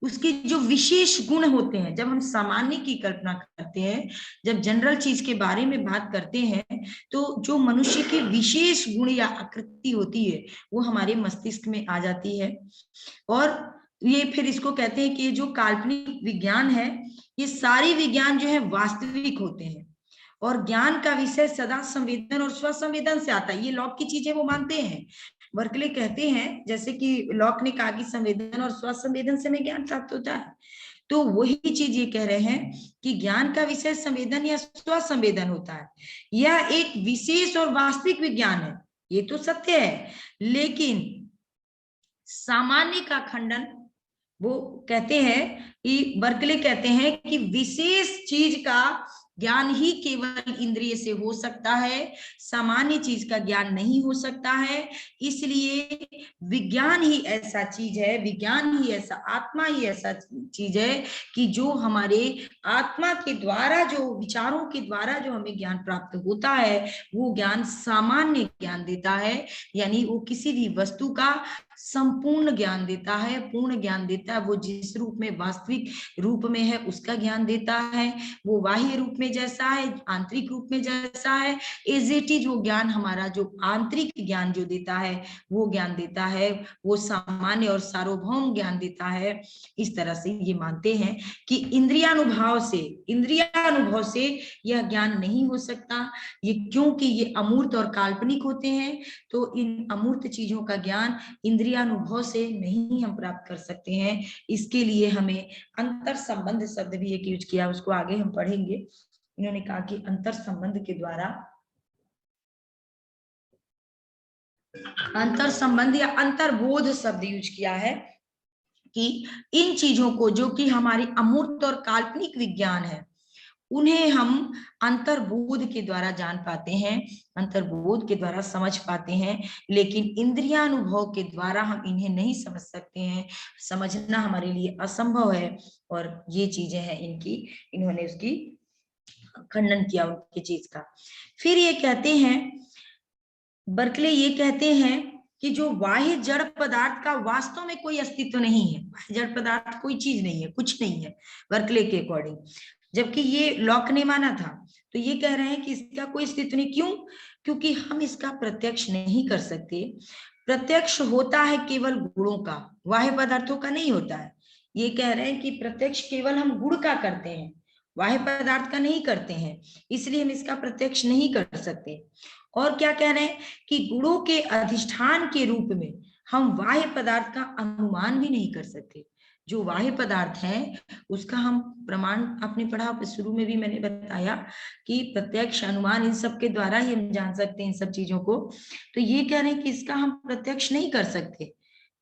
उसके जो विशेष गुण होते हैं, जब हम सामान्य की कल्पना करते हैं, जब जनरल चीज के बारे में बात करते हैं, तो जो मनुष्य की विशेष गुण या आकृति होती है वो हमारे मस्तिष्क में आ जाती है। और ये फिर इसको कहते हैं कि ये जो काल्पनिक विज्ञान है, ये सारे विज्ञान जो है वास्तविक होते हैं और ज्ञान का विषय सदा संवेदन और स्वसंवेदन से आता है। ये लॉक की चीजें वो मानते हैं। बर्कले कहते हैं जैसे कि लॉक ने कहा कि संवेदन और स्वसंवेदन से हमें ज्ञान प्राप्त होता है, तो वही चीज ये कह रहे हैं कि ज्ञान का विषय संवेदन या स्वसंवेदन होता है। यह एक विशेष और वास्तविक विज्ञान है, ये तो सत्य है, लेकिन सामान्य का खंडन, वो कहते हैं कि बर्कले कहते हैं कि विशेष चीज का ज्ञान ही केवल इंद्रिय से हो सकता है, सामान्य चीज का ज्ञान नहीं हो सकता है। इसलिए विज्ञान ही ऐसा चीज है, विज्ञान ही ऐसा, आत्मा ही ऐसा चीज है कि जो हमारे आत्मा के द्वारा, जो विचारों के द्वारा जो हमें ज्ञान प्राप्त होता है, वो ज्ञान सामान्य ज्ञान देता है। यानी वो किसी भी वस्तु का संपूर्ण ज्ञान देता है, पूर्ण ज्ञान देता है। वो जिस रूप में वास्तविक रूप में है उसका ज्ञान देता है, वो बाह्य रूप में जैसा है, आंतरिक रूप में जैसा है, एज इट इज वो ज्ञान हमारा जो आंतरिक ज्ञान जो देता है वो ज्ञान देता है, वो सामान्य और सार्वभौम ज्ञान देता है। इस तरह से ये मानते हैं कि इंद्रियानुभव से यह ज्ञान नहीं हो सकता, ये क्योंकि ये अमूर्त और काल्पनिक होते हैं। तो इन अमूर्त चीजों का ज्ञान इंद्रियानुभव से नहीं हम प्राप्त कर सकते हैं। इसके लिए हमें अंतर संबंध शब्द भी एक यूज किया, उसको आगे हम पढ़ेंगे। इन्होंने कहा कि अंतर संबंध के द्वारा, अंतर संबंध या अंतर्बोध शब्द यूज किया है कि इन चीजों को जो कि हमारी अमूर्त और काल्पनिक विज्ञान है, उन्हें हम अंतर्बोध के द्वारा जान पाते हैं, अंतर्बोध के द्वारा समझ पाते हैं, लेकिन इंद्रियानुभव के द्वारा हम इन्हें नहीं समझ सकते हैं, समझना हमारे लिए असंभव है। और ये चीजें हैं इनकी, इन्होंने उसकी खंडन किया उनकी चीज का। फिर ये कहते हैं, बर्कले ये कहते हैं कि जो बाह्य जड़ पदार्थ का वास्तव में कोई अस्तित्व नहीं है, बाह्य जड़ पदार्थ कोई चीज नहीं है, कुछ नहीं है बर्कले के अकॉर्डिंग। जबकि ये लॉक ने माना था, तो ये कह रहे हैं कि इसका कोई अस्तित्व नहीं। क्यों? क्योंकि हम इसका प्रत्यक्ष नहीं कर सकते। प्रत्यक्ष होता है केवल गुणों का, बाह्य पदार्थों का नहीं होता है। ये कह रहे हैं कि प्रत्यक्ष केवल हम गुण का करते हैं, बाह्य पदार्थ का नहीं करते हैं, इसलिए हम इसका प्रत्यक्ष नहीं कर सकते। और क्या कह रहे हैं कि गुणों के अधिष्ठान के रूप में हम बाह्य पदार्थ का अनुमान भी नहीं कर सकते। जो बाह्य पदार्थ है उसका हम प्रमाण, आपने पढ़ा शुरू में भी मैंने बताया कि प्रत्यक्ष अनुमान इन सब के द्वारा ही हम जान सकते हैं इन सब चीजों को। तो ये कह रहे हैं कि इसका हम प्रत्यक्ष नहीं कर सकते,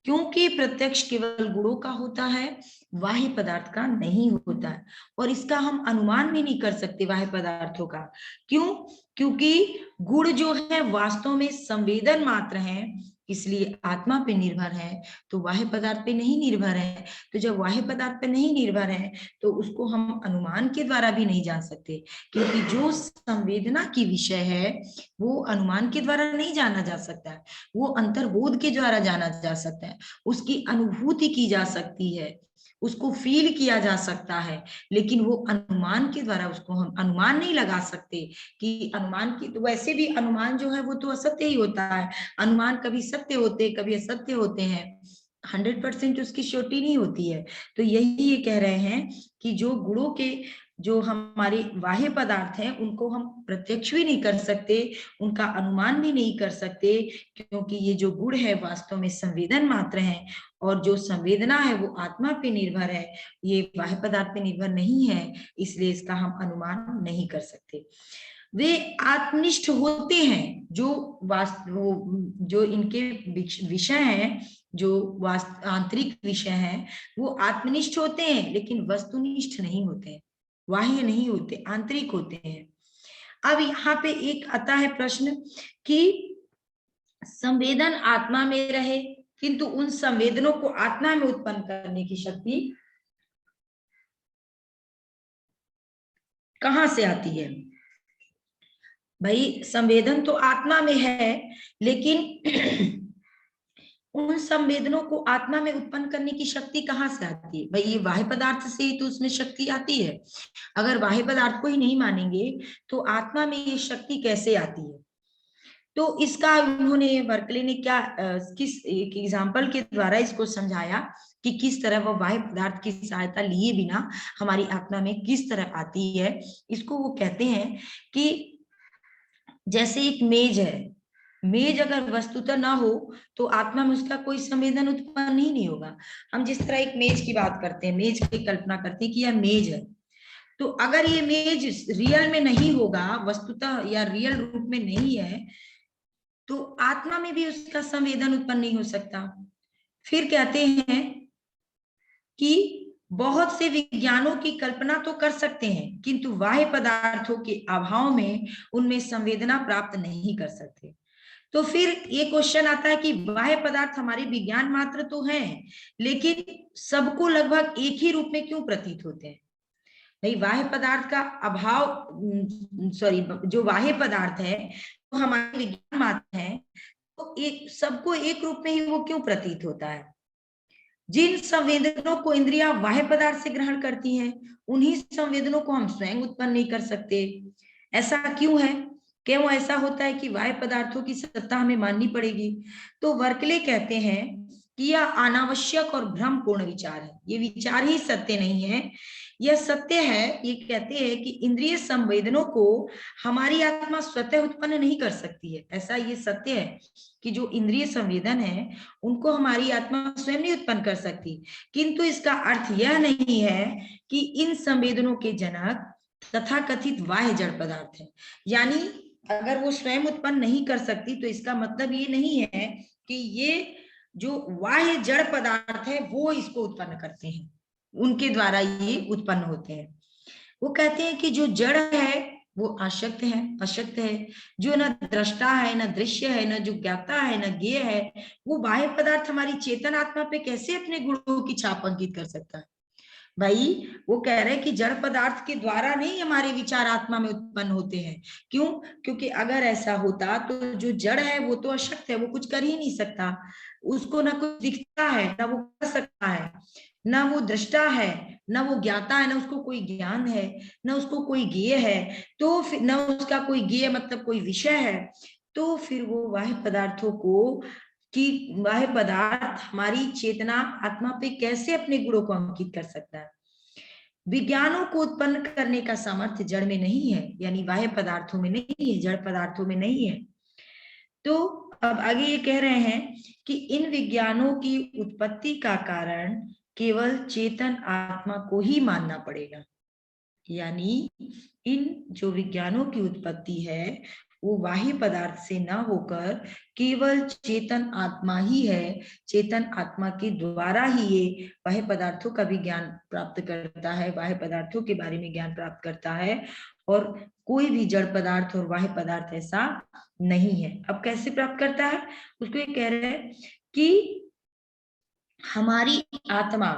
क्योंकि प्रत्यक्ष केवल गुणों का होता है, बाह्य पदार्थ का नहीं होता है। और इसका हम अनुमान भी नहीं कर सकते बाह्य पदार्थों का। क्यों? क्योंकि गुण जो है वास्तव में संवेदन मात्र है, इसलिए आत्मा पे निर्भर है, तो बाह्य पदार्थ पे नहीं निर्भर है। तो जब बाह्य पदार्थ पे नहीं निर्भर है तो उसको हम अनुमान के द्वारा भी नहीं जान सकते, क्योंकि जो संवेदना की विषय है वो अनुमान के द्वारा नहीं जाना जा सकता है, वो अंतर्बोध के द्वारा जाना जा सकता है, उसकी अनुभूति की जा सकती है, उसको फील किया जा सकता है। लेकिन वो अनुमान के द्वारा उसको हम अनुमान नहीं लगा सकते कि अनुमान की, तो वैसे भी अनुमान जो है वो तो असत्य ही होता है। अनुमान कभी सत्य होते कभी असत्य होते हैं, 100% उसकी श्योरिटी नहीं होती है। तो यही ये कह रहे हैं कि जो गुणों के, जो हमारे बाह्य पदार्थ हैं उनको हम प्रत्यक्ष भी नहीं कर सकते, उनका अनुमान भी नहीं कर सकते, क्योंकि ये जो गुण है वास्तव में संवेदन मात्र है, और जो संवेदना है वो आत्मा पे निर्भर है, ये बाह्य पदार्थ पे निर्भर नहीं है, इसलिए इसका हम अनुमान नहीं कर सकते। वे आत्मनिष्ठ होते हैं, जो इनके विषय हैं, जो आंतरिक विषय हैं, वो आत्मनिष्ठ होते हैं, लेकिन वस्तुनिष्ठ नहीं होते हैं, बाह्य नहीं होते, आंतरिक होते हैं। अब यहाँ पे एक आता है प्रश्न कि संवेदन आत्मा में रहे, किंतु उन संवेदनों को आत्मा में उत्पन्न करने की शक्ति कहां से आती है? भाई संवेदन तो आत्मा में है, लेकिन उन संवेदनों को आत्मा में उत्पन्न करने की शक्ति कहां से आती है? भाई ये बाह्य पदार्थ से ही तो उसमें शक्ति आती है। अगर बाह्य पदार्थ को ही नहीं मानेंगे तो आत्मा में ये शक्ति कैसे आती है? तो इसका उन्होंने, बर्कले ने क्या किस एक एग्जाम्पल के द्वारा इसको समझाया कि किस तरह वो बाह्य पदार्थ की सहायता लिए बिना हमारी आत्मा में किस तरह आती है। इसको वो कहते हैं कि जैसे एक मेज है, मेज अगर वस्तुतः ना हो तो आत्मा में उसका कोई संवेदन उत्पन्न ही नहीं होगा। हम जिस तरह एक मेज की बात करते हैं, मेज की कल्पना करते हैं कि यह मेज है, तो अगर ये मेज रियल में नहीं होगा, वस्तुतः या रियल रूप में नहीं है, तो आत्मा में भी उसका संवेदन उत्पन्न नहीं हो सकता। फिर कहते हैं कि बहुत से विज्ञानों की कल्पना तो कर सकते हैं, किंतु बाह्य पदार्थों के अभाव में उनमें संवेदना प्राप्त नहीं कर सकते। तो फिर ये क्वेश्चन आता है कि बाह्य पदार्थ हमारे विज्ञान मात्र तो हैं, लेकिन सबको लगभग एक ही रूप में क्यों प्रतीत होते हैं? भाई बाह्य पदार्थ का अभाव, सॉरी, जो बाह्य पदार्थ है वो हमारे विज्ञान मात्र है, तो एक सबको एक रूप में ही वो क्यों प्रतीत होता है? जिन संवेदनों को इंद्रियां बाह्य पदार्थ से ग्रहण करती हैं, उन्हीं संवेदनों को हम स्वयं उत्पन्न नहीं कर सकते। ऐसा क्यों है? क्यों ऐसा होता है कि बाह्य पदार्थों की सत्ता हमें माननी पड़ेगी? तो वर्कले कहते हैं कि यह अनावश्यक और भ्रमपूर्ण विचार है। ये विचार ही सत्य नहीं है, यह सत्य है। ये कहते हैं कि इंद्रिय संवेदनों को हमारी आत्मा स्वतः उत्पन्न नहीं कर सकती है। ऐसा ये सत्य है कि जो इंद्रिय संवेदन है उनको हमारी आत्मा स्वयं नहीं उत्पन्न कर सकती, किंतु इसका अर्थ यह नहीं है कि इन संवेदनों के जनक तथा कथित बाह्य जड़ पदार्थ है। यानी अगर वो स्वयं उत्पन्न नहीं कर सकती तो इसका मतलब ये नहीं है कि ये जो बाह्य जड़ पदार्थ है वो इसको उत्पन्न करते हैं, उनके द्वारा ये उत्पन्न होते हैं। वो कहते हैं कि जो जड़ है वो अशक्त है, जो न दृष्टा है, न दृश्य है, न जो ज्ञाता है, न ज्ञेय है, वो बाह्य पदार्थ हमारी चेतन आत्मा पे कैसे अपने गुणों की छाप अंकित कर सकता है? भाई वो कह रहे हैं कि जड़ पदार्थ के द्वारा नहीं हमारे विचार आत्मा में उत्पन्न होते हैं। क्यों? क्योंकि अगर ऐसा होता तो जो जड़ है वो तो अशक्त है, वो कुछ कर ही नहीं सकता, उसको ना कुछ दिखता है, ना वो कर सकता है, ना वो दृष्टा है, ना वो ज्ञाता है, ना उसको कोई ज्ञान है, ना उसको कोई ज्ञेय है, तो फिर ना उसका कोई ज्ञेय मतलब कोई विषय है। तो फिर वो बाह्य पदार्थों को कि बाह्य पदार्थ हमारी चेतना आत्मा पे कैसे अपने गुणों को अंकित कर सकता है? विज्ञानों को उत्पन्न करने का सामर्थ्य जड़ में नहीं है, यानी बाह्य पदार्थों में नहीं है, जड़ पदार्थों में नहीं है। तो अब आगे ये कह रहे हैं कि इन विज्ञानों की उत्पत्ति का कारण केवल चेतन आत्मा को ही मानना पड़ेगा। यानी इन जो विज्ञानों की उत्पत्ति है वो बाह्य पदार्थ से ना होकर केवल चेतन आत्मा ही है। चेतन आत्मा के द्वारा ही ये बाह्य पदार्थों का भी ज्ञान प्राप्त करता है, बाह्य पदार्थों के बारे में ज्ञान प्राप्त करता है, और कोई भी जड़ पदार्थ और बाह्य पदार्थ ऐसा नहीं है। अब कैसे प्राप्त करता है? उसको ये कह रहे हैं कि हमारी आत्मा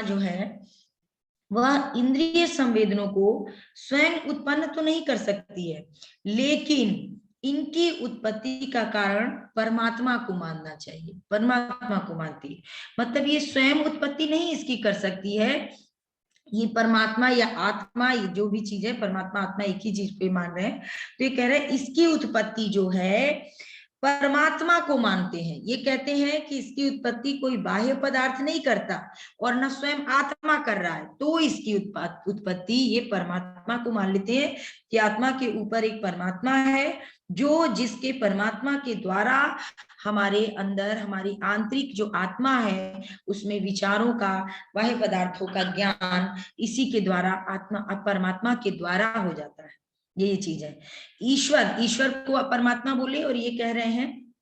जो है वह इंद्रिय संवेदनों को स्वयं उत्पन्न तो नहीं कर सकती है, लेकिन इनकी उत्पत्ति का कारण परमात्मा को मानना चाहिए, परमात्मा को मानती है। मतलब ये स्वयं उत्पत्ति नहीं इसकी कर सकती है, ये परमात्मा या आत्मा, ये जो भी चीज है, परमात्मा आत्मा एक ही चीज पे मान रहे हैं। तो ये कह रहे हैं इसकी उत्पत्ति जो है परमात्मा को मानते हैं। ये कहते हैं कि इसकी उत्पत्ति कोई बाह्य पदार्थ नहीं करता और न स्वयं आत्मा कर रहा है, तो इसकी उत्पत्ति ये परमात्मा को मान लेते हैं कि आत्मा के ऊपर एक परमात्मा है, जो जिसके परमात्मा के द्वारा हमारे अंदर हमारी आंतरिक जो आत्मा है उसमें विचारों का, बाह्य पदार्थों का ज्ञान इसी के द्वारा आत्मा परमात्मा के द्वारा हो जाता है। ये चीज है। ईश्वर को परमात्मा बोले, और ये कह रहे हैं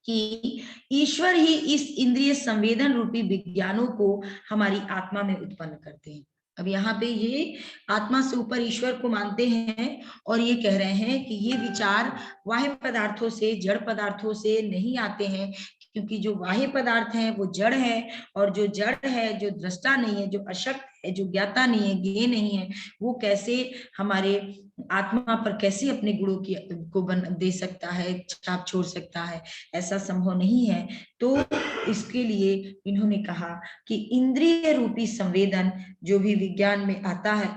कि ईश्वर ही इस इंद्रिय संवेदन रूपी विज्ञानों को हमारी आत्मा में उत्पन्न करते हैं। अब यहाँ पे ये आत्मा से ऊपर ईश्वर को मानते हैं और ये कह रहे हैं कि ये विचार बाह्य पदार्थों से, जड़ पदार्थों से नहीं आते हैं, क्योंकि जो बाह्य पदार्थ हैं वो जड़ है, और जो जड़ है, जो दृष्टा नहीं है, जो अशक्त है, जो ज्ञाता नहीं है, ज्ञेय नहीं है, वो कैसे हमारे आत्मा पर कैसे अपने गुणों की को दे सकता है, छाप छोड़ सकता है? ऐसा संभव नहीं है। तो इसके लिए इन्होंने कहा कि इंद्रिय रूपी संवेदन जो भी विज्ञान में आता है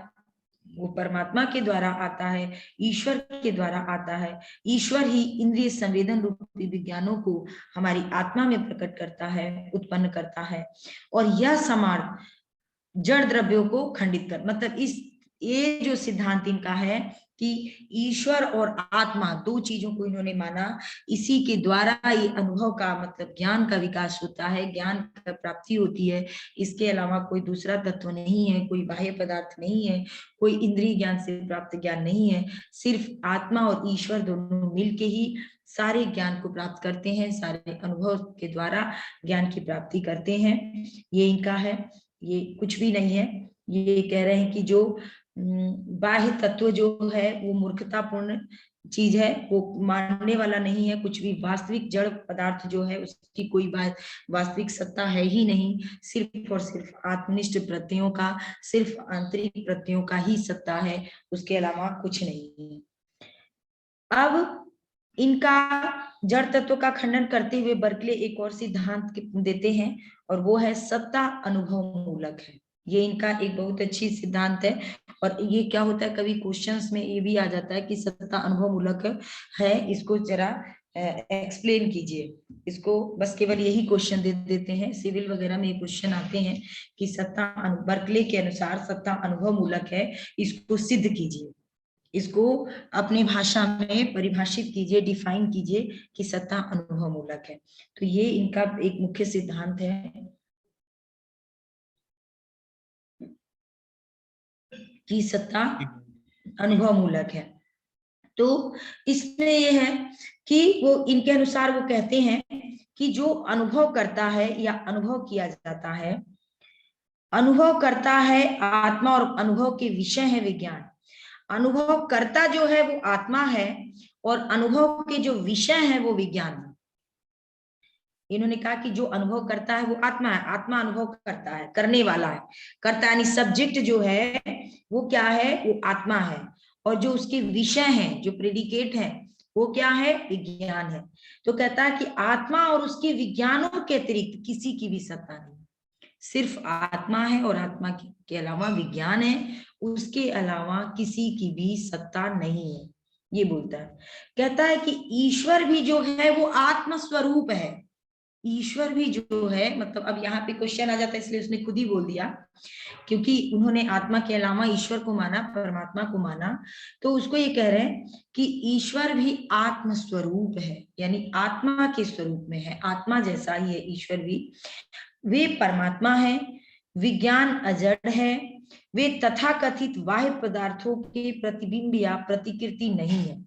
वो परमात्मा के द्वारा आता है, ईश्वर के द्वारा आता है। ईश्वर ही इंद्रिय संवेदन रूपी विज्ञानों को हमारी आत्मा में प्रकट करता है, उत्पन्न करता है, और यह सामर्थ्य जड़ द्रव्यों को खंडित कर, मतलब इस ये जो सिद्धांत इनका है कि ईश्वर और आत्मा दो चीजों को इन्होंने माना, इसी के द्वारा ये अनुभव का मतलब ज्ञान का विकास होता है, ज्ञान का प्राप्ति होती है। इसके अलावा कोई दूसरा तत्व नहीं है, कोई बाह्य पदार्थ नहीं है, कोई इंद्रिय ज्ञान से प्राप्त ज्ञान नहीं है। सिर्फ आत्मा और ईश्वर दोनों मिलके ही सारे ज्ञान को प्राप्त करते हैं, सारे अनुभव के द्वारा ज्ञान की प्राप्ति करते हैं। ये इनका है, ये कुछ भी नहीं है। ये कह रहे हैं कि जो बाह्य तत्व जो है वो मूर्खतापूर्ण चीज है, वो मानने वाला नहीं है कुछ भी। वास्तविक जड़ पदार्थ जो है उसकी कोई वास्तविक सत्ता है ही नहीं, सिर्फ और सिर्फ आत्मनिष्ठ प्रत्ययों का, सिर्फ आंतरिक प्रत्ययों का ही सत्ता है, उसके अलावा कुछ नहीं है। अब इनका जड़ तत्व का खंडन करते हुए बर्कले एक और सिद्धांत देते हैं, और वो है सत्ता अनुभव मूलक है। ये इनका एक बहुत अच्छी सिद्धांत है। और ये क्या होता है, कभी क्वेश्चंस में ये भी आ जाता है कि सत्ता अनुभव मूलक है, इसको जरा एक्सप्लेन कीजिए। इसको बस केवल यही क्वेश्चन दे देते हैं, सिविल वगैरह में ये क्वेश्चन आते हैं कि सत्ता, बर्कले के अनुसार सत्ता अनुभव मूलक है, इसको सिद्ध कीजिए, इसको अपनी भाषा में परिभाषित कीजिए, डिफाइन कीजिए कि सत्ता अनुभव मूलक है। तो ये इनका एक मुख्य सिद्धांत है कि सत्ता अनुभव मूलक है। तो इसमें ये है कि वो इनके अनुसार वो कहते हैं कि जो अनुभव करता है या अनुभव किया जाता है, अनुभव करता है आत्मा और अनुभव के विषय है विज्ञान। अनुभव करता जो है वो आत्मा है और अनुभव के जो विषय है वो विज्ञान है। इन्होंने कहा कि जो अनुभव करता है वो आत्मा है, आत्मा अनुभव करता है, करने वाला है, करता यानी सब्जेक्ट जो है वो क्या है, वो आत्मा है, और जो उसके विषय हैं, जो प्रेडिकेट है, वो क्या है, विज्ञान है। तो कहता है कि आत्मा और उसके विज्ञानों के अतिरिक्त किसी की भी सत्ता नहीं, सिर्फ आत्मा है और आत्मा के अलावा विज्ञान है, उसके अलावा किसी की भी सत्ता नहीं है, ये बोलता है। कहता है कि ईश्वर भी जो है वो आत्म स्वरूप है। ईश्वर भी जो है, मतलब अब यहाँ पे क्वेश्चन आ जाता है, इसलिए उसने खुद ही बोल दिया, क्योंकि उन्होंने आत्मा के अलावा ईश्वर को माना, परमात्मा को माना, तो उसको ये कह रहे हैं कि ईश्वर भी आत्म स्वरूप है, यानी आत्मा के स्वरूप में है, आत्मा जैसा ही है ईश्वर भी। वे परमात्मा है, विज्ञान अजड़ है, वे तथाकथित बाह्य पदार्थों के प्रतिबिंब या प्रतिकृति नहीं है।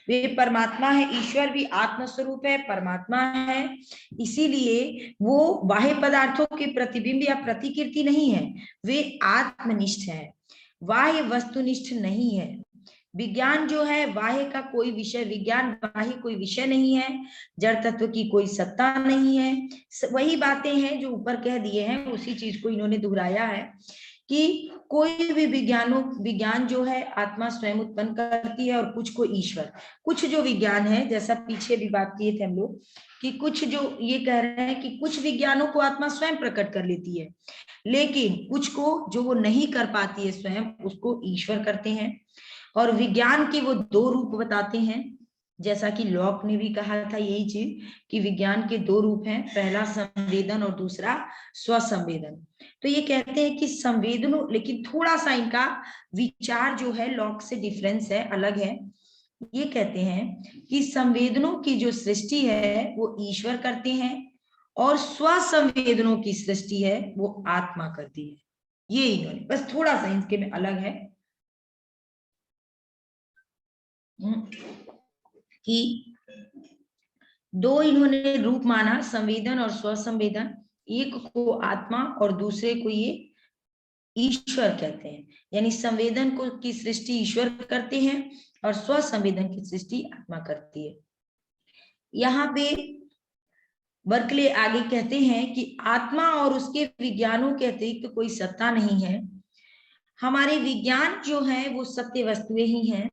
वे परमात्मा है, ईश्वर भी आत्मस्वरूप है, परमात्मा है, इसीलिए वो बाह्य पदार्थों के प्रतिबिंब या प्रतिकृति नहीं है, वे आत्मनिष्ठ है, बाह्य वस्तुनिष्ठ नहीं है। विज्ञान जो है बाह्य का कोई विषय, विज्ञान बाह्य कोई विषय नहीं है, जड़ तत्व की कोई सत्ता नहीं है। वही बातें हैं जो ऊपर कह दिए हैं, उसी चीज को इन्होंने दोहराया है कि कोई भी विज्ञान जो है आत्मा स्वयं उत्पन्न करती है, और कुछ को ईश्वर। कुछ जो विज्ञान है, जैसा पीछे भी बात किए थे हम लोग, कि कुछ जो ये कह रहे हैं कि कुछ विज्ञानों को आत्मा स्वयं प्रकट कर लेती है, लेकिन कुछ को जो वो नहीं कर पाती है स्वयं, उसको ईश्वर करते हैं। और विज्ञान के वो दो रूप बताते हैं, जैसा कि लॉक ने भी कहा था यही चीज कि विज्ञान के दो रूप हैं, पहला संवेदन और दूसरा स्वसंवेदन। तो ये कहते हैं कि संवेदनों, लेकिन थोड़ा सा इनका विचार जो है लॉक से डिफरेंस है, अलग है। ये कहते हैं कि संवेदनों की जो सृष्टि है वो ईश्वर करते हैं, और स्वसंवेदनों की सृष्टि है वो आत्मा करती है। ये इन्होंने बस थोड़ा सा इनके में अलग है कि दो इन्होंने रूप माना, संवेदन और स्वसंवेदन, एक को आत्मा और दूसरे को ये ईश्वर कहते हैं। यानी संवेदन को की सृष्टि ईश्वर करते हैं और स्वसंवेदन की सृष्टि आत्मा करती है। यहाँ पे बर्कले आगे कहते हैं कि आत्मा और उसके विज्ञानों के अतिरिक्त कोई सत्ता नहीं है। हमारे विज्ञान जो है वो सत्य वस्तुएं ही हैं।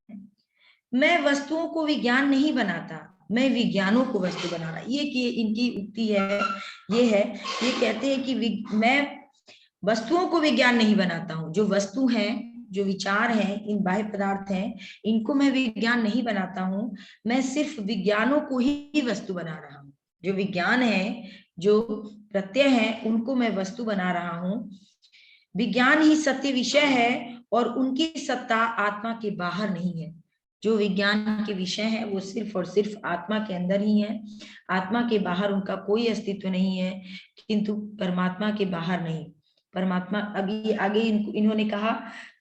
मैं वस्तुओं को विज्ञान नहीं बनाता, मैं विज्ञानों को वस्तु बना रहा। ये कि इनकी उक्ति है, ये कहते हैं कि मैं वस्तुओं को विज्ञान नहीं बनाता हूं, जो वस्तु है, जो विचार है, इन बाह्य पदार्थ हैं, इनको मैं विज्ञान नहीं बनाता हूं, मैं सिर्फ विज्ञानों को ही वस्तु बना रहा हूं। जो विज्ञान है, जो प्रत्यय है, उनको मैं वस्तु बना रहा हूं। विज्ञान ही सत्य विषय है और उनकी सत्ता आत्मा के बाहर नहीं है। जो विज्ञान के विषय है वो सिर्फ और सिर्फ आत्मा के अंदर ही है, आत्मा के बाहर उनका कोई अस्तित्व नहीं है, किंतु परमात्मा के बाहर नहीं। परमात्मा अभी आगे इन्होंने कहा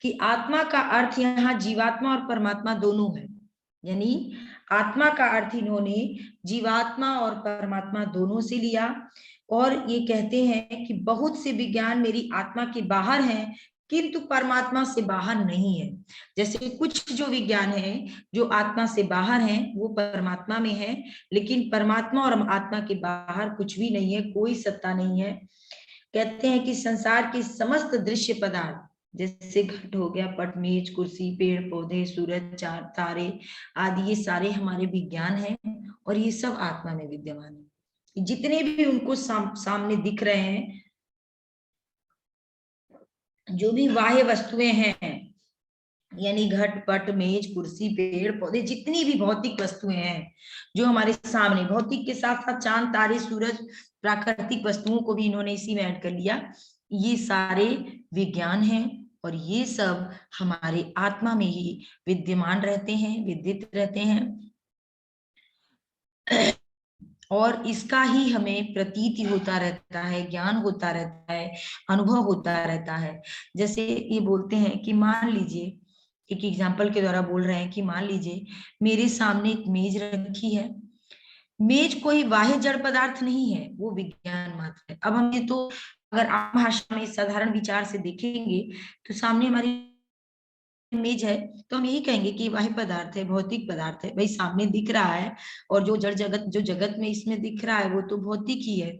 कि आत्मा का अर्थ यहाँ जीवात्मा और परमात्मा दोनों है, यानी आत्मा का अर्थ इन्होंने जीवात्मा और परमात्मा दोनों से लिया। और ये कहते हैं कि बहुत से विज्ञान मेरी आत्मा के बाहर हैं किंतु परमात्मा से बाहर नहीं है। जैसे कुछ जो विज्ञान है जो आत्मा से बाहर हैं वो परमात्मा में है, लेकिन परमात्मा और आत्मा के बाहर कुछ भी नहीं है, कोई सत्ता नहीं है। कहते हैं कि संसार के समस्त दृश्य पदार्थ जैसे घट हो गया, पट, मेज, कुर्सी, पेड़ पौधे, सूरज, चार तारे आदि, ये सारे हमारे विज्ञान हैं और ये सब आत्मा में विद्यमान है। जितने भी उनको सामने दिख रहे हैं, जो भी बाह्य वस्तुएं हैं, यानी घट, पट, मेज, कुर्सी, पेड़ पौधे, जितनी भी भौतिक वस्तुएं हैं जो हमारे सामने, भौतिक के साथ साथ चांद, तारे, सूरज, प्राकृतिक वस्तुओं को भी इन्होंने इसी में ऐड कर लिया, ये सारे विज्ञान हैं और ये सब हमारे आत्मा में ही विद्यमान रहते हैं, विदित रहते हैं और इसका ही हमें प्रतीति होता रहता है, ज्ञान होता रहता है, अनुभव होता रहता है। जैसे ये बोलते हैं कि मान लीजिए, एक एग्जाम्पल के द्वारा बोल रहे हैं कि मान लीजिए मेरे सामने एक मेज रखी है, मेज कोई बाह्य जड़ पदार्थ नहीं है, वो विज्ञान मात्र है। अब हम ये तो अगर आम भाषा में साधारण विचार से देखेंगे तो सामने हमारी मेज है तो हम यही कहेंगे कि बाह्य पदार्थ है, भौतिक पदार्थ है, भाई सामने दिख रहा है और जो जड़ जगत, जो जगत में इसमें दिख रहा है वो तो भौतिक ही है,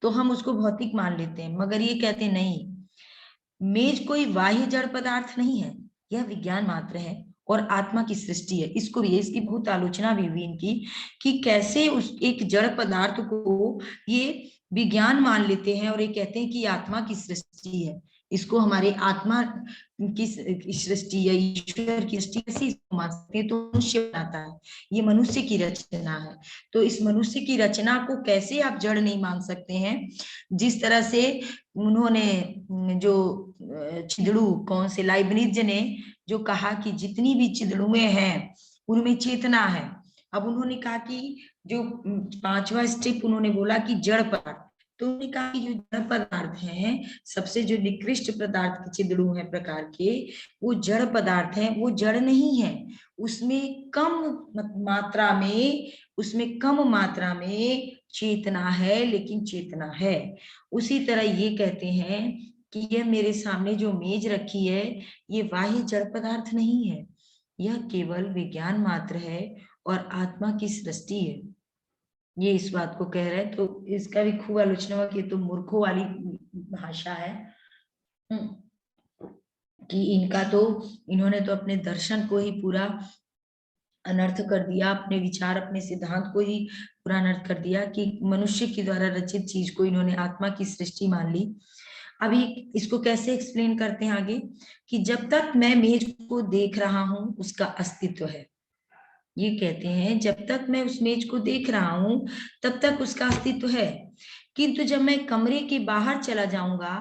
तो हम उसको भौतिक मान लेते हैं। मगर ये कहते नहीं, मेज कोई बाह्य जड़ पदार्थ नहीं है, यह विज्ञान मात्र है और आत्मा की सृष्टि है। इसको भी, इसकी बहुत आलोचना भी हुई इनकी कि कैसे उस एक जड़ पदार्थ को ये विज्ञान मान लेते हैं और ये कहते हैं कि आत्मा की सृष्टि है। इसको हमारे आत्मा की सृष्टि या ईश्वर की सृष्टि कैसे इसको मान सकते हैं? तो मनुष्य बनाता है, ये मनुष्य की रचना है, तो इस मनुष्य की रचना को कैसे आप जड़ नहीं मान सकते हैं? जिस तरह से उन्होंने जो चिदड़ू, कौन से लाइबनिज ने जो कहा कि जितनी भी चिदड़ुएं हैं उनमें चेतना है। अब उन्होंने कहा कि जो पांचवा स्टेप उन्होंने बोला कि जड़ पदार्थ, तो उन्होंने कहा कि जो जड़ पदार्थ हैं, सबसे जो निकृष्ट पदार्थ चिदड़ू है प्रकार के, वो जड़ पदार्थ हैं, वो जड़ नहीं है, उसमें कम मात्रा में चेतना है, लेकिन चेतना है। उसी तरह ये कहते हैं कि यह मेरे सामने जो मेज रखी है ये बाह्य जड़ पदार्थ नहीं है, यह केवल विज्ञान मात्र है और आत्मा की सृष्टि है। ये इस बात को कह रहे हैं, तो इसका भी खूब आलोचना हुआ कि ये तो मूर्खों वाली भाषा है कि इनका तो, इन्होंने तो अपने दर्शन को ही पूरा अनर्थ कर दिया, अपने विचार, अपने सिद्धांत को ही पूरा अनर्थ कर दिया कि मनुष्य के द्वारा रचित चीज को इन्होंने आत्मा की सृष्टि मान ली। अभी इसको कैसे एक्सप्लेन करते हैं आगे कि जब तक मैं मेज को देख रहा हूं उसका अस्तित्व है। ये कहते हैं जब तक मैं उस मेज को देख रहा हूं तब तक उसका अस्तित्व है, किंतु जब मैं कमरे के बाहर चला जाऊंगा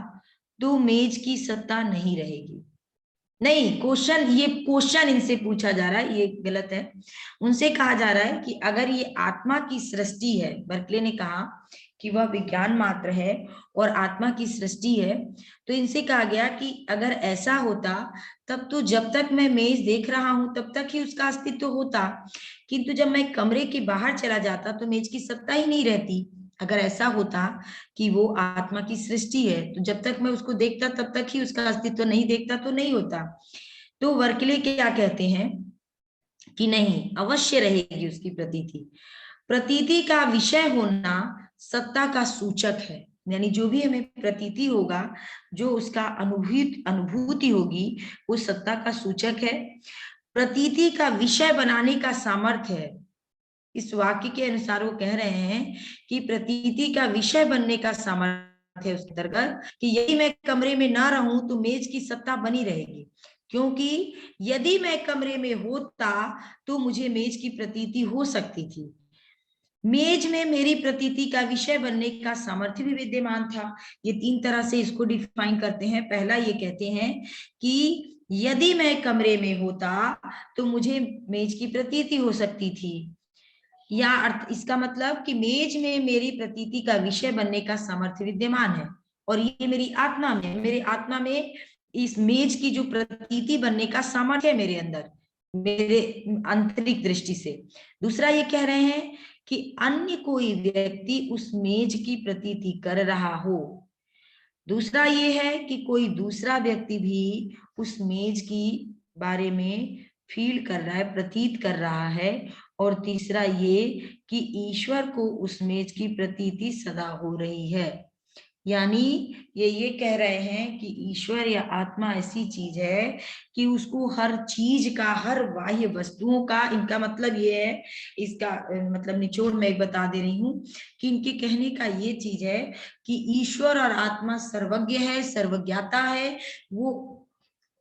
तो मेज की सत्ता नहीं रहेगी। नहीं, ये क्वेश्चन इनसे पूछा जा रहा है, ये गलत है। उनसे कहा जा रहा है कि अगर ये आत्मा की सृष्टि है, बर्कले ने कहा कि वह विज्ञान मात्र है और आत्मा की सृष्टि है, तो इनसे कहा गया कि अगर ऐसा होता तब तो जब तक मैं मेज देख रहा हूं तब तक ही उसका अस्तित्व होता, किंतु जब मैं कमरे के बाहर चला जाता तो मेज की सत्ता ही नहीं रहती। अगर ऐसा होता कि वो आत्मा की सृष्टि है तो जब तक मैं उसको देखता तब तक ही उसका अस्तित्व, नहीं देखता तो नहीं होता। तो वर्कले क्या कहते हैं कि नहीं, अवश्य रहेगी उसकी प्रतीति। प्रतीति का विषय होना सत्ता का सूचक है, यानी जो भी हमें प्रतीति होगा, जो उसका अनुभूति होगी, वो सत्ता का सूचक है। प्रतीति का विषय बनाने का सामर्थ्य है। इस वाक्य के अनुसार वो कह रहे हैं कि प्रतीति का विषय बनने का सामर्थ्य है उस अंतर्गत कि यदि मैं कमरे में ना रहूं तो मेज की सत्ता बनी रहेगी, क्योंकि यदि मैं कमरे में होता तो मुझे मेज की प्रतीति हो सकती थी। मेज में मेरी प्रतीति का विषय बनने का सामर्थ्य भी विद्यमान था। ये तीन तरह से इसको डिफाइन करते हैं। पहला ये कहते हैं कि यदि मैं कमरे में होता तो मुझे मेज की प्रतीति हो सकती थी, या अर्थ इसका मतलब कि मेज में मेरी प्रतीति का विषय बनने का सामर्थ्य विद्यमान है, और ये मेरी आत्मा में, मेरे आत्मा में इस मेज की जो प्रतीति बनने का सामर्थ्य है मेरे अंदर, मेरे आंतरिक दृष्टि से। दूसरा ये कह रहे हैं कि अन्य कोई व्यक्ति उस मेज की प्रतीति कर रहा हो। दूसरा ये है कि कोई दूसरा व्यक्ति भी उस मेज की बारे में फील कर रहा है, प्रतीत कर रहा है। और तीसरा ये कि ईश्वर को उस मेज की प्रतीति सदा हो रही है। यानी ये कह रहे हैं कि ईश्वर या आत्मा ऐसी चीज है कि उसको हर चीज का, हर बाह्य वस्तुओं का, इनका मतलब ये है, इसका मतलब निचोड़ मैं बता दे रही हूँ कि इनके कहने का ये चीज है कि ईश्वर और आत्मा सर्वज्ञ है, सर्वज्ञाता है। वो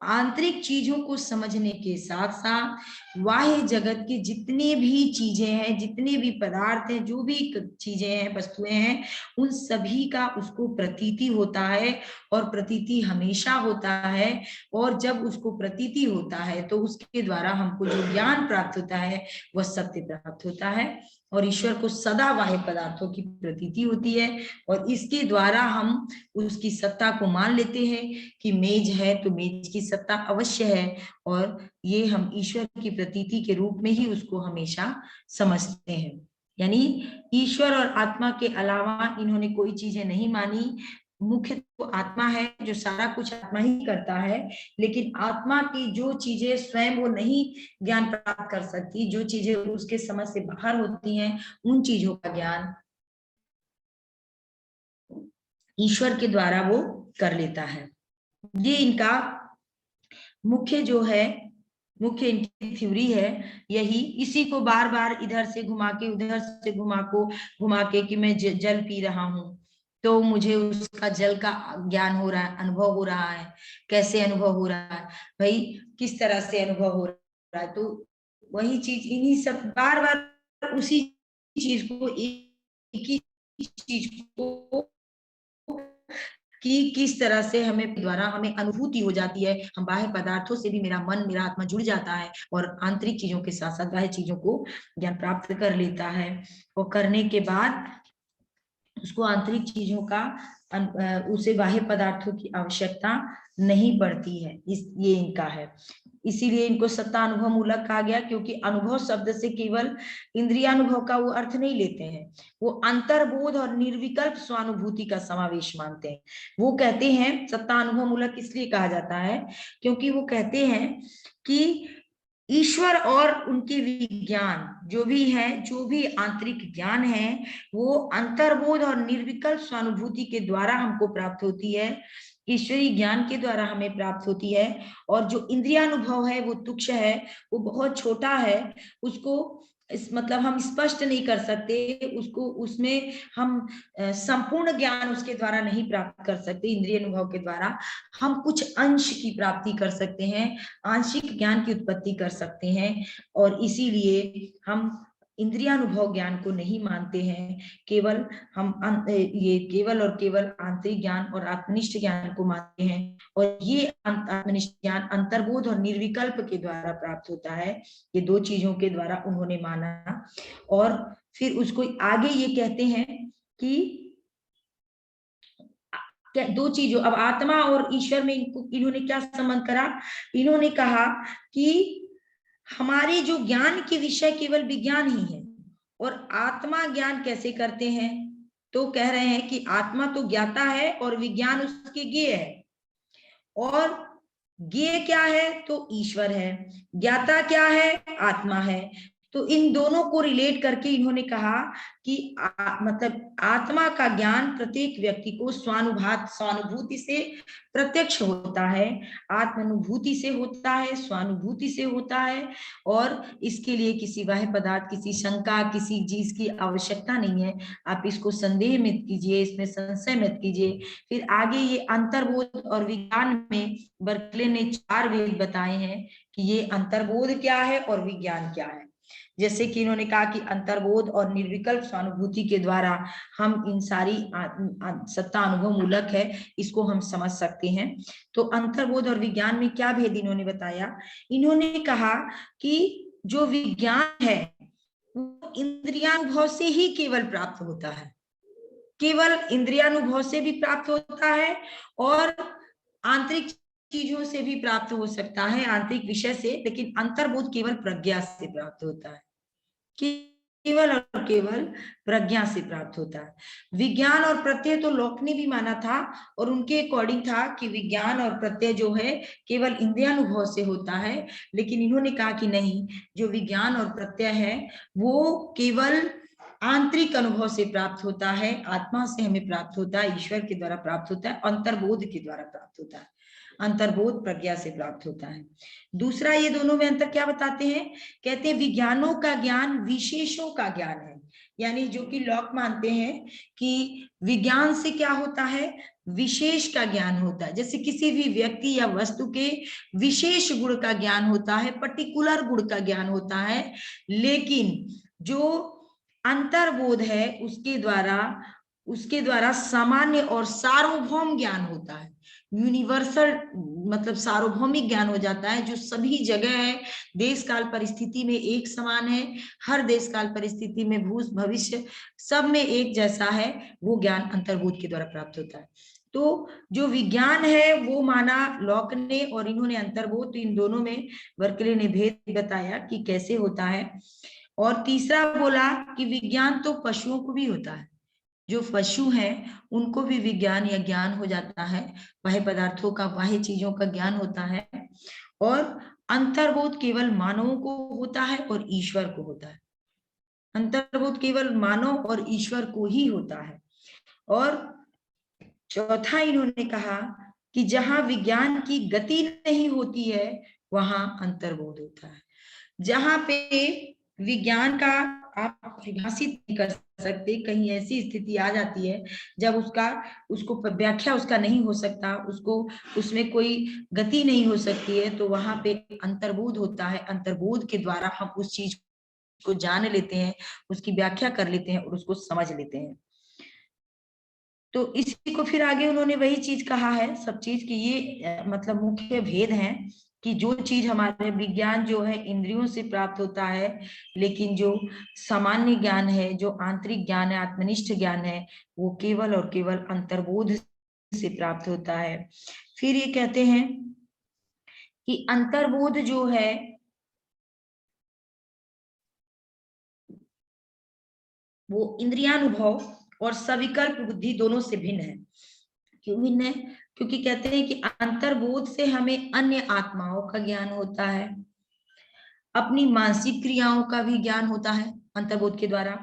आंतरिक चीजों को समझने के साथ साथ बाह्य जगत की जितनी भी चीजें हैं, जितने भी पदार्थ हैं, जो भी चीजें हैं, वस्तुएं हैं, उन सभी का उसको प्रतीति होता है, और प्रतीति हमेशा होता है। और जब उसको प्रतीति होता है तो उसके द्वारा हमको जो ज्ञान प्राप्त होता है वह सत्य प्राप्त होता है। और ईश्वर को सदा बाह्य पदार्थों की प्रतीति होती है, और इसके द्वारा हम उसकी सत्ता को मान लेते हैं कि मेज है तो मेज की सत्ता अवश्य है, और ये हम ईश्वर की प्रतीति के रूप में ही उसको हमेशा समझते हैं। यानी ईश्वर और आत्मा के अलावा इन्होंने कोई चीजें नहीं मानी। मुख्य तो आत्मा है, जो सारा कुछ आत्मा ही करता है, लेकिन आत्मा की जो चीजें स्वयं वो नहीं ज्ञान प्राप्त कर सकती, जो चीजें उसके समझ से बाहर होती हैं, उन चीजों का ज्ञान ईश्वर के द्वारा वो कर लेता है। ये इनका मुख्य जो है, मुख्य इनकी थ्योरी है यही। इसी को बार बार इधर से घुमा के उधर से घुमा के कि मैं जल पी रहा हूं तो मुझे उसका जल का ज्ञान हो रहा है, अनुभव हो रहा है। कैसे अनुभव हो रहा है भाई, किस तरह से अनुभव हो रहा है? तो वही चीज, इन्हीं सब बार बार उसी चीज को, एक ही चीज को कि किस तरह से हमें द्वारा हमें अनुभूति हो जाती है। हम बाह्य पदार्थों से भी, मेरा मन, मेरा आत्मा जुड़ जाता है और आंतरिक चीजों के साथ साथ बाह्य चीजों को ज्ञान प्राप्त कर लेता है। और करने के बाद उसको आंतरिक चीजों का, उसे बाह्य पदार्थों की आवश्यकता नहीं पड़ती है। ये इनका है। इसीलिए इनको सत्ता अनुभव मूलक कहा गया, क्योंकि अनुभव शब्द से केवल इंद्रियानुभव का वो अर्थ नहीं लेते हैं, वो अंतर्बोध और निर्विकल्प स्वानुभूति का समावेश मानते हैं। वो कहते हैं सत्ता अनुभव मूलक इसलिए कहा जाता है क्योंकि वो कहते हैं कि ईश्वर और उनके विज्ञान जो भी है, जो भी आंतरिक ज्ञान है, वो अंतर्बोध और निर्विकल्प स्वानुभूति के द्वारा हमको प्राप्त होती है, ईश्वरीय ज्ञान के द्वारा हमें प्राप्त होती है। और जो इंद्रियानुभव है वो तुच्छ है, वो बहुत छोटा है, उसको मतलब हम स्पष्ट नहीं कर सकते उसको, उसमें हम संपूर्ण ज्ञान उसके द्वारा नहीं प्राप्त कर सकते। इंद्रिय अनुभव के द्वारा हम कुछ अंश की प्राप्ति कर सकते हैं, आंशिक ज्ञान की उत्पत्ति कर सकते हैं। और इसीलिए हम इंद्रियानुभव ज्ञान को नहीं मानते हैं, केवल हम ये केवल और केवल आंतरिक ज्ञान और आत्मनिष्ठ ज्ञान को मानते हैं। और ये आत्मनिष्ठ ज्ञान अंतर्बोध और निर्विकल्प के द्वारा प्राप्त होता है। ये दो चीजों के द्वारा उन्होंने माना। और फिर उसको आगे ये कहते हैं कि दो चीजों, अब आत्मा और ईश्वर में इन्होंने क्या संबंध करा? इन्होंने कहा कि हमारे जो ज्ञान के विषय केवल विज्ञान ही है, और आत्मा ज्ञान कैसे करते हैं? तो कह रहे हैं कि आत्मा तो ज्ञाता है और विज्ञान उसके ज्ञेय है। और ज्ञेय क्या है? तो ईश्वर है। ज्ञाता क्या है? आत्मा है। तो इन दोनों को रिलेट करके इन्होंने कहा कि मतलब आत्मा का ज्ञान प्रत्येक व्यक्ति को स्वानुभूति से प्रत्यक्ष होता है, आत्मानुभूति से होता है, स्वानुभूति से होता है। और इसके लिए किसी बाह्य पदार्थ, किसी शंका, किसी चीज की आवश्यकता नहीं है। आप इसको संदेह मत कीजिए, इसमें संशय मत कीजिए। फिर आगे ये अंतर्बोध और विज्ञान में बर्कले ने 4 भेद बताए हैं कि ये अंतर्बोध क्या है और विज्ञान क्या है। जैसे कि इन्होंने कहा कि अंतर्बोध और निर्विकल्प स्वानुभूति के द्वारा हम इन सारी सत्ता अनुभव मूलक है, इसको हम समझ सकते हैं। तो अंतर्बोध और विज्ञान में क्या भेद इन्होंने बताया? इन्होंने कहा कि जो विज्ञान है वो इंद्रियानुभव से ही केवल प्राप्त होता है, केवल इंद्रियानुभव से भी प्राप्त होता है और आंतरिक चीजों से भी प्राप्त हो सकता है, आंतरिक विषय से, लेकिन अंतर्बोध केवल प्रज्ञा से प्राप्त होता है, केवल और केवल प्रज्ञा से प्राप्त होता है। विज्ञान और प्रत्यय तो लॉक ने भी माना था और उनके अकॉर्डिंग था कि विज्ञान और प्रत्यय जो है केवल इंद्रियानुभव से होता है, लेकिन इन्होंने कहा कि नहीं, जो विज्ञान और प्रत्यय है वो केवल आंतरिक अनुभव से प्राप्त होता है, आत्मा से हमें प्राप्त होता है, ईश्वर के द्वारा प्राप्त होता है, अंतर्बोध के द्वारा प्राप्त होता है, अंतर्बोध प्रज्ञा से प्राप्त होता है। दूसरा, ये दोनों में अंतर क्या बताते हैं? कहते हैं विज्ञानों का ज्ञान विशेषों का ज्ञान है, यानी जो कि लॉक मानते हैं कि विज्ञान से क्या होता है, विशेष का ज्ञान होता है। जैसे किसी भी व्यक्ति या वस्तु के विशेष गुण का ज्ञान होता है, पर्टिकुलर गुण का ज्ञान होता है, लेकिन जो अंतर्बोध है उसके द्वारा सामान्य और सार्वभौम ज्ञान होता है, यूनिवर्सल मतलब सार्वभौमिक ज्ञान हो जाता है, जो सभी जगह है, देश काल परिस्थिति में एक समान है, हर देश काल परिस्थिति में भविष्य सब में एक जैसा है, वो ज्ञान अंतर्बोध के द्वारा प्राप्त होता है। तो जो विज्ञान है वो माना लॉक ने और इन्होंने अंतर्बोध, तो इन दोनों में बर्कले ने भेद बताया कि कैसे होता है। और तीसरा बोला कि विज्ञान तो पशुओं को भी होता है, जो पशु हैं उनको भी विज्ञान या ज्ञान हो जाता है, बाह्य पदार्थों का, बाह्य चीजों का ज्ञान होता है। और अंतर्बोध केवल मानवों को होता है और ईश्वर को होता है, अंतर्बोध केवल मानव और ईश्वर को ही होता है। और चौथा इन्होंने कहा कि जहां विज्ञान की गति नहीं होती है वहां अंतर्बोध होता है। जहां पे विज्ञान का आप परिभाषित नहीं कर सकते, कहीं ऐसी स्थिति आ जाती है जब उसको व्याख्या उसका नहीं हो सकता, उसमें कोई गति नहीं हो सकती है, तो वहां पे अंतर्बोध होता है। अंतर्बोध के द्वारा हम उस चीज को जान लेते हैं, उसकी व्याख्या कर लेते हैं और उसको समझ लेते हैं। तो इसी को फिर आगे उन्होंने वही चीज कहा है, सब चीज की ये मतलब मुख्य भेद हैं कि जो चीज हमारे विज्ञान जो है इंद्रियों से प्राप्त होता है, लेकिन जो सामान्य ज्ञान है, जो आंतरिक ज्ञान है, आत्मनिष्ठ ज्ञान है, वो केवल और केवल अंतर्बोध से प्राप्त होता है। फिर ये कहते हैं कि अंतर्बोध जो है वो इंद्रियानुभव और सविकल्प बुद्धि दोनों से भिन्न है। क्यों भिन्न है? क्योंकि कहते हैं कि अंतर्बोध से हमें अन्य आत्माओं का ज्ञान होता है, अपनी मानसिक क्रियाओं का भी ज्ञान होता है अंतर्बोध के द्वारा।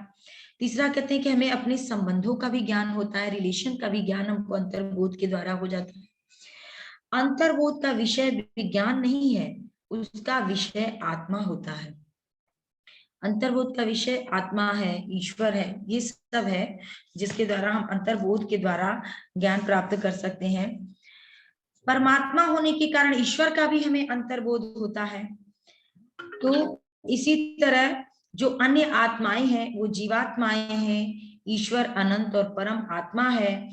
तीसरा कहते हैं कि हमें अपने संबंधों का भी ज्ञान होता है, रिलेशन का भी ज्ञान हमको अंतर्बोध के द्वारा हो जाता है। अंतर्बोध का विषय विज्ञान नहीं है, उसका विषय आत्मा होता है। अंतर्बोध का विषय आत्मा है, ईश्वर है, ये सब है जिसके द्वारा हम अंतर्बोध के द्वारा ज्ञान प्राप्त कर सकते हैं। परमात्मा होने के कारण ईश्वर का भी हमें अंतर्बोध होता है। तो इसी तरह जो अन्य आत्माएं हैं वो जीवात्माएं हैं, ईश्वर अनंत और परम आत्मा है।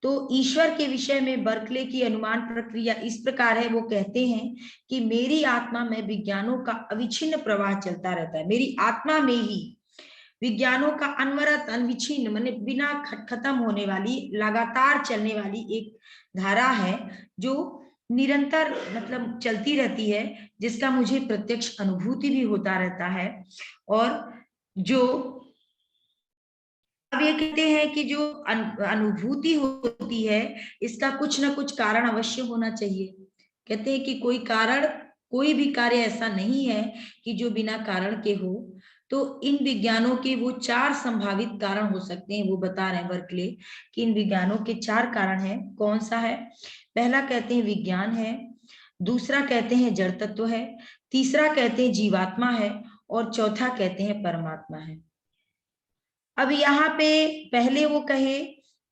तो ईश्वर के विषय में बर्कले की अनुमान प्रक्रिया इस प्रकार है, वो कहते हैं कि मेरी आत्मा में विज्ञानों का अविच्छिन्न प्रवाह चलता रहता है, मेरी आत्मा में ही विज्ञानों का अनवरत अनविच्छिन्न माने बिना खत्म होने वाली, लगातार चलने वाली एक धारा है जो निरंतर मतलब चलती रहती है, जिसका मुझे प्रत्यक्ष अनुभूति भी होता रहता है। और जो अब ये कहते हैं कि जो अनुभूति होती है इसका कुछ ना कुछ कारण अवश्य होना चाहिए। कहते हैं कि कोई भी कार्य ऐसा नहीं है कि जो बिना कारण के हो। तो इन विज्ञानों के वो 4 संभावित कारण हो सकते हैं, वो बता रहे हैं बर्कले कि इन विज्ञानों के 4 कारण हैं। कौन सा है? पहला कहते हैं विज्ञान है, दूसरा कहते हैं जड़ तत्व है, तीसरा कहते हैं जीवात्मा है और चौथा कहते हैं परमात्मा है। अब यहाँ पे पहले वो कहे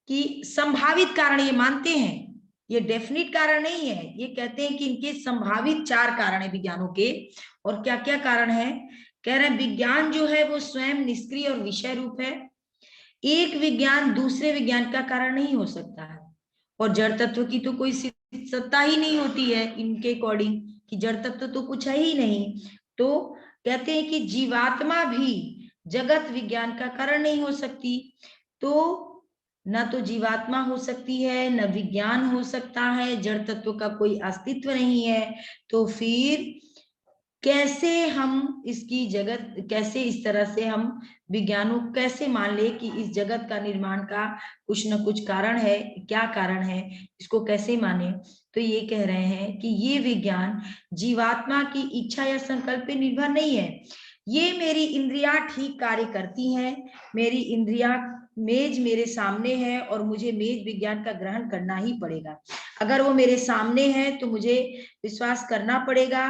कि संभावित कारण ये मानते हैं, ये डेफिनिट कारण नहीं है, ये कहते हैं कि इनके संभावित 4 कारण है विज्ञानों के। और क्या क्या कारण है कह रहे हैं विज्ञान जो है वो स्वयं निष्क्रिय और विषय रूप है। एक विज्ञान दूसरे विज्ञान का कारण नहीं हो सकता है, और जड़ तत्व की तो कोई सत्ता ही नहीं होती है इनके अकॉर्डिंग, कि जड़ तत्व तो कुछ है ही नहीं। तो कहते हैं कि जीवात्मा भी जगत विज्ञान का कारण नहीं हो सकती। तो न तो जीवात्मा हो सकती है, न विज्ञान हो सकता है, जड़ तत्व का कोई अस्तित्व नहीं है। तो फिर कैसे हम इसकी जगत, कैसे इस तरह से हम विज्ञानों कैसे मान ले कि इस जगत का निर्माण का कुछ न कुछ कारण है, क्या कारण है, इसको कैसे माने। तो ये कह रहे हैं कि ये विज्ञान जीवात्मा की इच्छा या संकल्प पे निर्भर नहीं है। ये मेरी इंद्रियां ठीक कार्य करती हैं, मेरी इंद्रियां, मेज मेरे सामने है और मुझे मेज विज्ञान का ग्रहण करना ही पड़ेगा। अगर वो मेरे सामने है तो मुझे विश्वास करना पड़ेगा।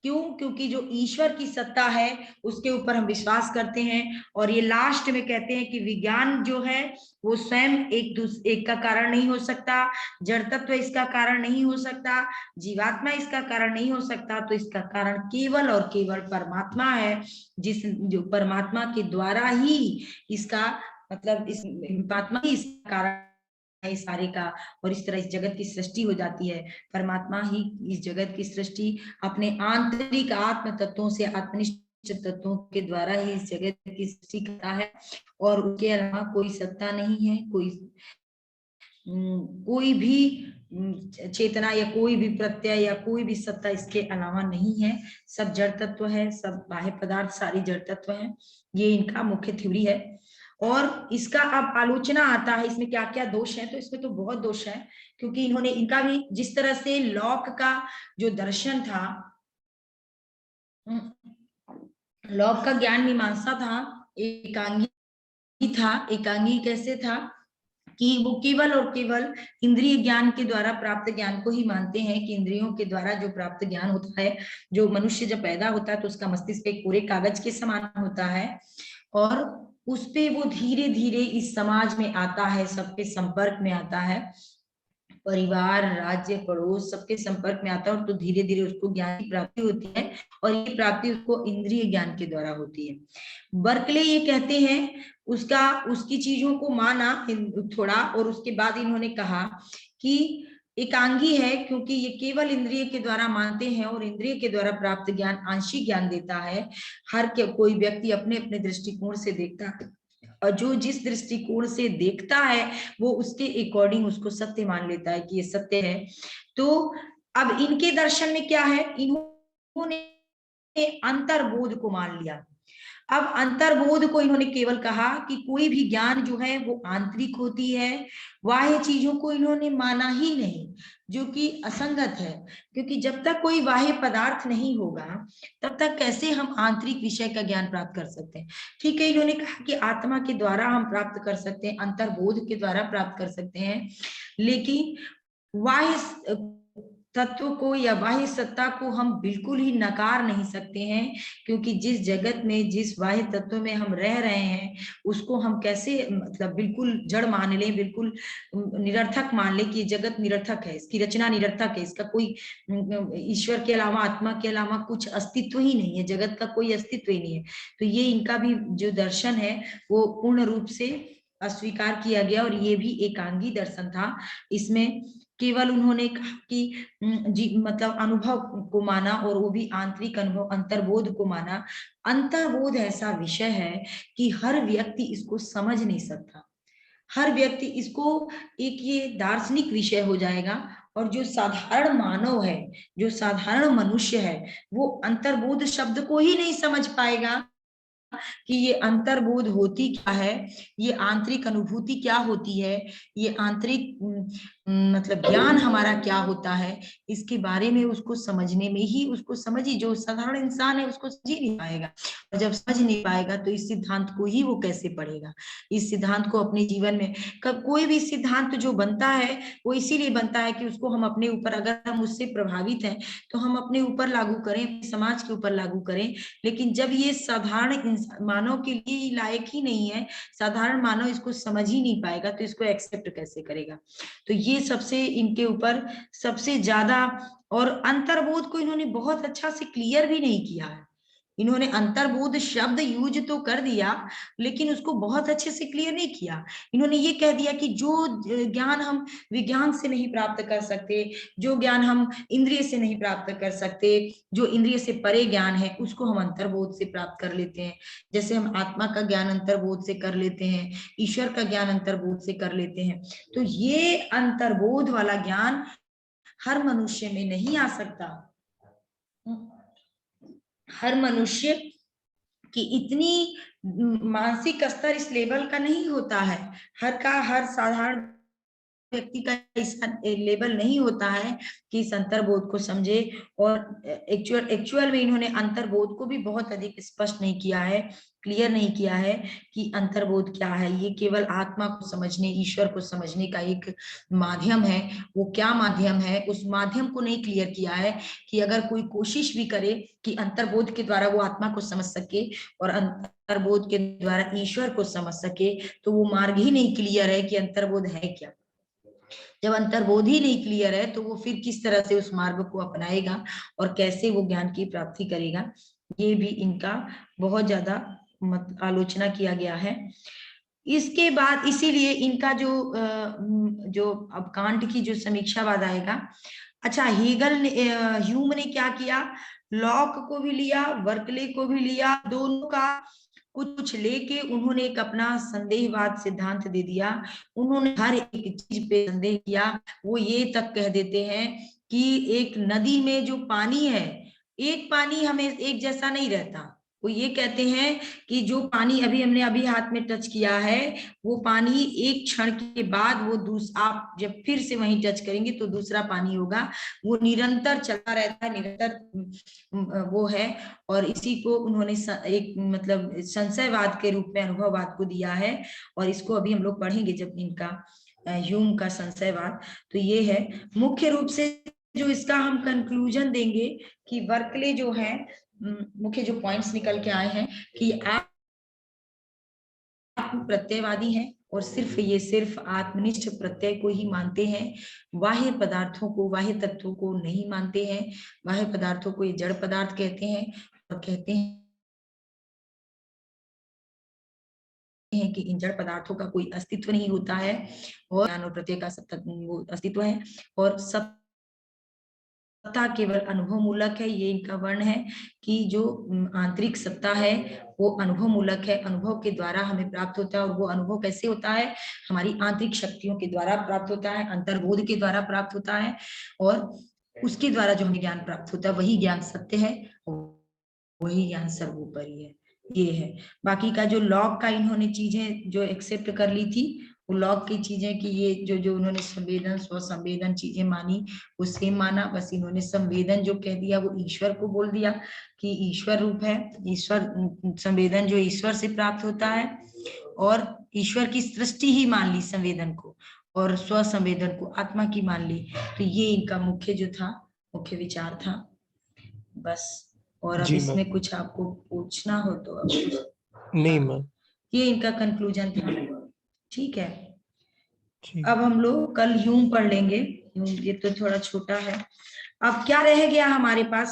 क्यों? क्योंकि जो ईश्वर की सत्ता है उसके ऊपर हम विश्वास करते हैं। और ये लास्ट में कहते हैं कि विज्ञान जो है वो स्वयं एक का कारण नहीं हो सकता, जड़ तत्व इसका कारण नहीं हो सकता, जीवात्मा इसका कारण नहीं हो सकता। तो इसका कारण केवल और केवल परमात्मा है, जिस जो परमात्मा के द्वारा ही इसका मतलब इस परमात्मा ही इसका कारण है सारे का। और इस तरह इस जगत की सृष्टि हो जाती है। परमात्मा ही इस जगत की सृष्टि अपने आंतरिक आत्म तत्वों से, आत्मनिष्ठ तत्वों के द्वारा ही इस जगत की सृष्टि करता है, और उसके अलावा कोई सत्ता नहीं है, कोई भी चेतना या कोई भी प्रत्यय या कोई भी सत्ता इसके अलावा नहीं है। सब जड़ तत्व है, सब बाह्य पदार्थ सारी जड़ तत्व है। ये इनका मुख्य थ्योरी है। और इसका अब आलोचना आता है, इसमें क्या क्या दोष है। तो इसमें तो बहुत दोष है, क्योंकि इन्होंने इनका भी जिस तरह से लॉक का जो दर्शन था, लॉक का ज्ञान मीमांसा था, एकांगी था। एकांगी कैसे था कि वो केवल और केवल इंद्रिय ज्ञान के द्वारा प्राप्त ज्ञान को ही मानते हैं, कि इंद्रियों के द्वारा जो प्राप्त ज्ञान होता है, जो मनुष्य जब पैदा होता है तो उसका मस्तिष्क एक पूरे कागज के समान होता है, और उस पे वो धीरे धीरे इस समाज में आता है, सबके संपर्क में आता है, परिवार, राज्य, पड़ोस, सबके संपर्क में आता है, और तो धीरे धीरे उसको ज्ञान की प्राप्ति होती है। और ये प्राप्ति उसको इंद्रिय ज्ञान के द्वारा होती है। बर्कले ये कहते हैं उसकी चीजों को माना थोड़ा, और उसके बाद इन्होंने कहा कि एकांगी है, क्योंकि ये केवल इंद्रिय के द्वारा मानते हैं, और इंद्रिय के द्वारा प्राप्त ज्ञान आंशिक ज्ञान देता है। कोई व्यक्ति अपने अपने दृष्टिकोण से देखता है, और जो जिस दृष्टिकोण से देखता है वो उसके अकॉर्डिंग उसको सत्य मान लेता है कि ये सत्य है। तो अब इनके दर्शन में क्या है, इन्होंने अंतर्बोध को मान लिया। अब अंतर्बोध को इन्होंने केवल कहा कि कोई भी ज्ञान जो है वो आंतरिक होती है, बाह्य चीजों को इन्होंने माना ही नहीं, जो कि असंगत है। क्योंकि जब तक कोई बाह्य पदार्थ नहीं होगा तब तक कैसे हम आंतरिक विषय का ज्ञान प्राप्त कर सकते हैं। ठीक है, इन्होंने कहा कि आत्मा के द्वारा हम प्राप्त कर सकते हैं, अंतर्बोध के द्वारा प्राप्त कर सकते हैं, लेकिन बाह्य तत्व को या बाह्य सत्ता को हम बिल्कुल ही नकार नहीं सकते हैं। क्योंकि जिस जगत में, जिस बाह्य तत्व में हम रह रहे हैं, उसको हम कैसे मतलब बिल्कुल जड़ मान लें, बिल्कुल निरर्थक मान लें कि ये जगत निरर्थक है, इसकी रचना निरर्थक है, इसका कोई ईश्वर के अलावा, आत्मा के अलावा कुछ अस्तित्व ही नहीं है, जगत का कोई अस्तित्व ही नहीं है। तो ये इनका भी जो दर्शन है वो पूर्ण रूप से अस्वीकार किया गया, और ये भी एकांगी दर्शन था। इसमें केवल उन्होंने कहा कि मतलब अनुभव को माना, और वो भी आंतरिक अनुभव, अंतर्बोध को माना। अंतर्बोध ऐसा विषय है कि हर व्यक्ति इसको समझ नहीं सकता, हर व्यक्ति इसको, एक ये दार्शनिक विषय हो जाएगा, और जो साधारण मानव है, जो साधारण मनुष्य है, वो अंतर्बोध शब्द को ही नहीं समझ पाएगा कि ये अंतर्बोध होती क्या है, ये आंतरिक अनुभूति क्या होती है, ये आंतरिक मतलब ज्ञान हमारा क्या होता है। इसके बारे में उसको समझने में ही, उसको समझी, जो साधारण इंसान है उसको समझ ही नहीं पाएगा। और जब समझ नहीं पाएगा तो इस सिद्धांत को ही वो कैसे पढ़ेगा, इस सिद्धांत को अपने जीवन में। कोई भी सिद्धांत जो बनता है वो इसीलिए बनता है कि उसको हम अपने ऊपर, अगर हम उससे प्रभावित हैं तो हम अपने ऊपर लागू करें, अपने समाज के ऊपर लागू करें। लेकिन जब ये साधारण मानव के लिए लायक ही नहीं है, साधारण मानव इसको समझ ही नहीं पाएगा, तो इसको एक्सेप्ट कैसे करेगा। तो ये सबसे इनके ऊपर सबसे ज्यादा, और अंतर्बोध को इन्होंने बहुत अच्छा से क्लियर भी नहीं किया है, इन्होंने अंतर्बोध शब्द यूज तो कर दिया, लेकिन उसको बहुत अच्छे से क्लियर नहीं किया। इन्होंने ये कह दिया कि जो ज्ञान हम विज्ञान से नहीं प्राप्त कर सकते, जो ज्ञान हम इंद्रिय से नहीं प्राप्त कर सकते, जो इंद्रिय से परे ज्ञान है, उसको हम अंतर्बोध से प्राप्त कर लेते हैं। जैसे हम आत्मा का ज्ञान अंतर्बोध से कर लेते हैं, ईश्वर का ज्ञान अंतर्बोध से कर लेते हैं। तो ये अंतर्बोध वाला ज्ञान हर मनुष्य में नहीं आ सकता। हर मनुष्य की इतनी मानसिक स्तर इस लेवल का नहीं होता है। हर साधारण व्यक्ति का इस लेवल नहीं होता है कि इस अंतर्बोध को समझे। और एक्चुअल में इन्होंने अंतर्बोध को भी बहुत अधिक स्पष्ट नहीं किया है, क्लियर नहीं किया है कि अंतर्बोध क्या है। ये केवल आत्मा को समझने, ईश्वर को समझने का एक माध्यम है। वो क्या माध्यम है, उस माध्यम को नहीं क्लियर किया है कि अगर कोई कोशिश भी करे कि अंतर्बोध के द्वारा वो आत्मा को समझ सके और अंतर्बोध के द्वारा ईश्वर को समझ सके, तो वो मार्ग ही नहीं क्लियर है कि अंतर्बोध है क्या। जब अंतर्बोध ही नहीं क्लियर है, तो वो फिर किस तरह से उस मार्ग को अपनाएगा और कैसे वो ज्ञान की प्राप्ति करेगा। ये भी इनका बहुत ज्यादा आलोचना किया गया है। इसके बाद इसीलिए इनका जो अब कांट की जो समीक्षावाद आएगा। अच्छा, हीगल ने ह्यूम ने क्या किया, लॉक को भी लिया, बर्कले को भी लिया, दोनों का कुछ लेके उन्होंने एक अपना संदेहवाद सिद्धांत दे दिया। उन्होंने हर एक चीज पे संदेह किया। वो ये तक कह देते हैं कि एक नदी में जो पानी है, एक पानी हमें एक जैसा नहीं रहता। वो ये कहते हैं कि जो पानी अभी हमने हाथ में टच किया है, वो पानी एक क्षण के बाद वो आप जब फिर से वहीं टच करेंगे तो दूसरा पानी होगा। वो निरंतर चलता रहता है, निरंतर वो है। और इसी को उन्होंने एक मतलब संशयवाद के रूप में अनुभववाद को दिया है। और इसको अभी हम लोग पढ़ेंगे जब इनका ह्यूम का संशयवाद। तो ये है मुख्य रूप से जो इसका हम कंक्लूजन देंगे कि बर्कले जो है, मुख्य जो पॉइंट्स निकल के आए हैं कि आप प्रत्ययवादी हैं और सिर्फ आत्मनिष्ठ प्रत्यय को ही मानते हैं। बाह्य पदार्थों को, बाह्य तत्वों को नहीं मानते हैं। बाह्य पदार्थों को ये जड़ पदार्थ कहते हैं और कहते हैं कि इन जड़ पदार्थों का कोई अस्तित्व नहीं होता है और ज्ञान और प्रत्यय का वो अस्तित्व है। और सत्ता केवल अनुभव मूलक है। ये इनका वर्ण है कि जो आंतरिक सत्ता है वो अनुभव मूलक है, अनुभव के द्वारा हमें प्राप्त होता है। और वो अनुभव कैसे होता है, हमारी आंतरिक शक्तियों के द्वारा प्राप्त होता है, अंतर्बोध के द्वारा प्राप्त होता है। और उसके द्वारा जो हमें ज्ञान प्राप्त होता है वही ज्ञान सत्य है, वही ज्ञान सर्वोपरि है। ये है। बाकी का जो लॉग का इन्होंने चीजें जो एक्सेप्ट कर ली थी, वो लॉग की चीजें कि ये जो उन्होंने संवेदन स्व संवेदन चीजें मानी, वो सेम माना। बस इन्होंने संवेदन जो कह दिया वो ईश्वर को बोल दिया कि ईश्वर रूप है। ईश्वर संवेदन जो ईश्वर से प्राप्त होता है, और ईश्वर की सृष्टि ही मान ली संवेदन को, और स्व संवेदन को आत्मा की मान ली। तो ये इनका मुख्य जो था, मुख्य विचार था। बस। और अब इसमें कुछ आपको पूछना हो तो अब नहीं मैम, ये इनका कंक्लूजन था। ठीक है, अब हम लोग कल ह्यूम पढ़ लेंगे। ह्यूम ये तो थोड़ा छोटा है। अब क्या रह गया हमारे पास,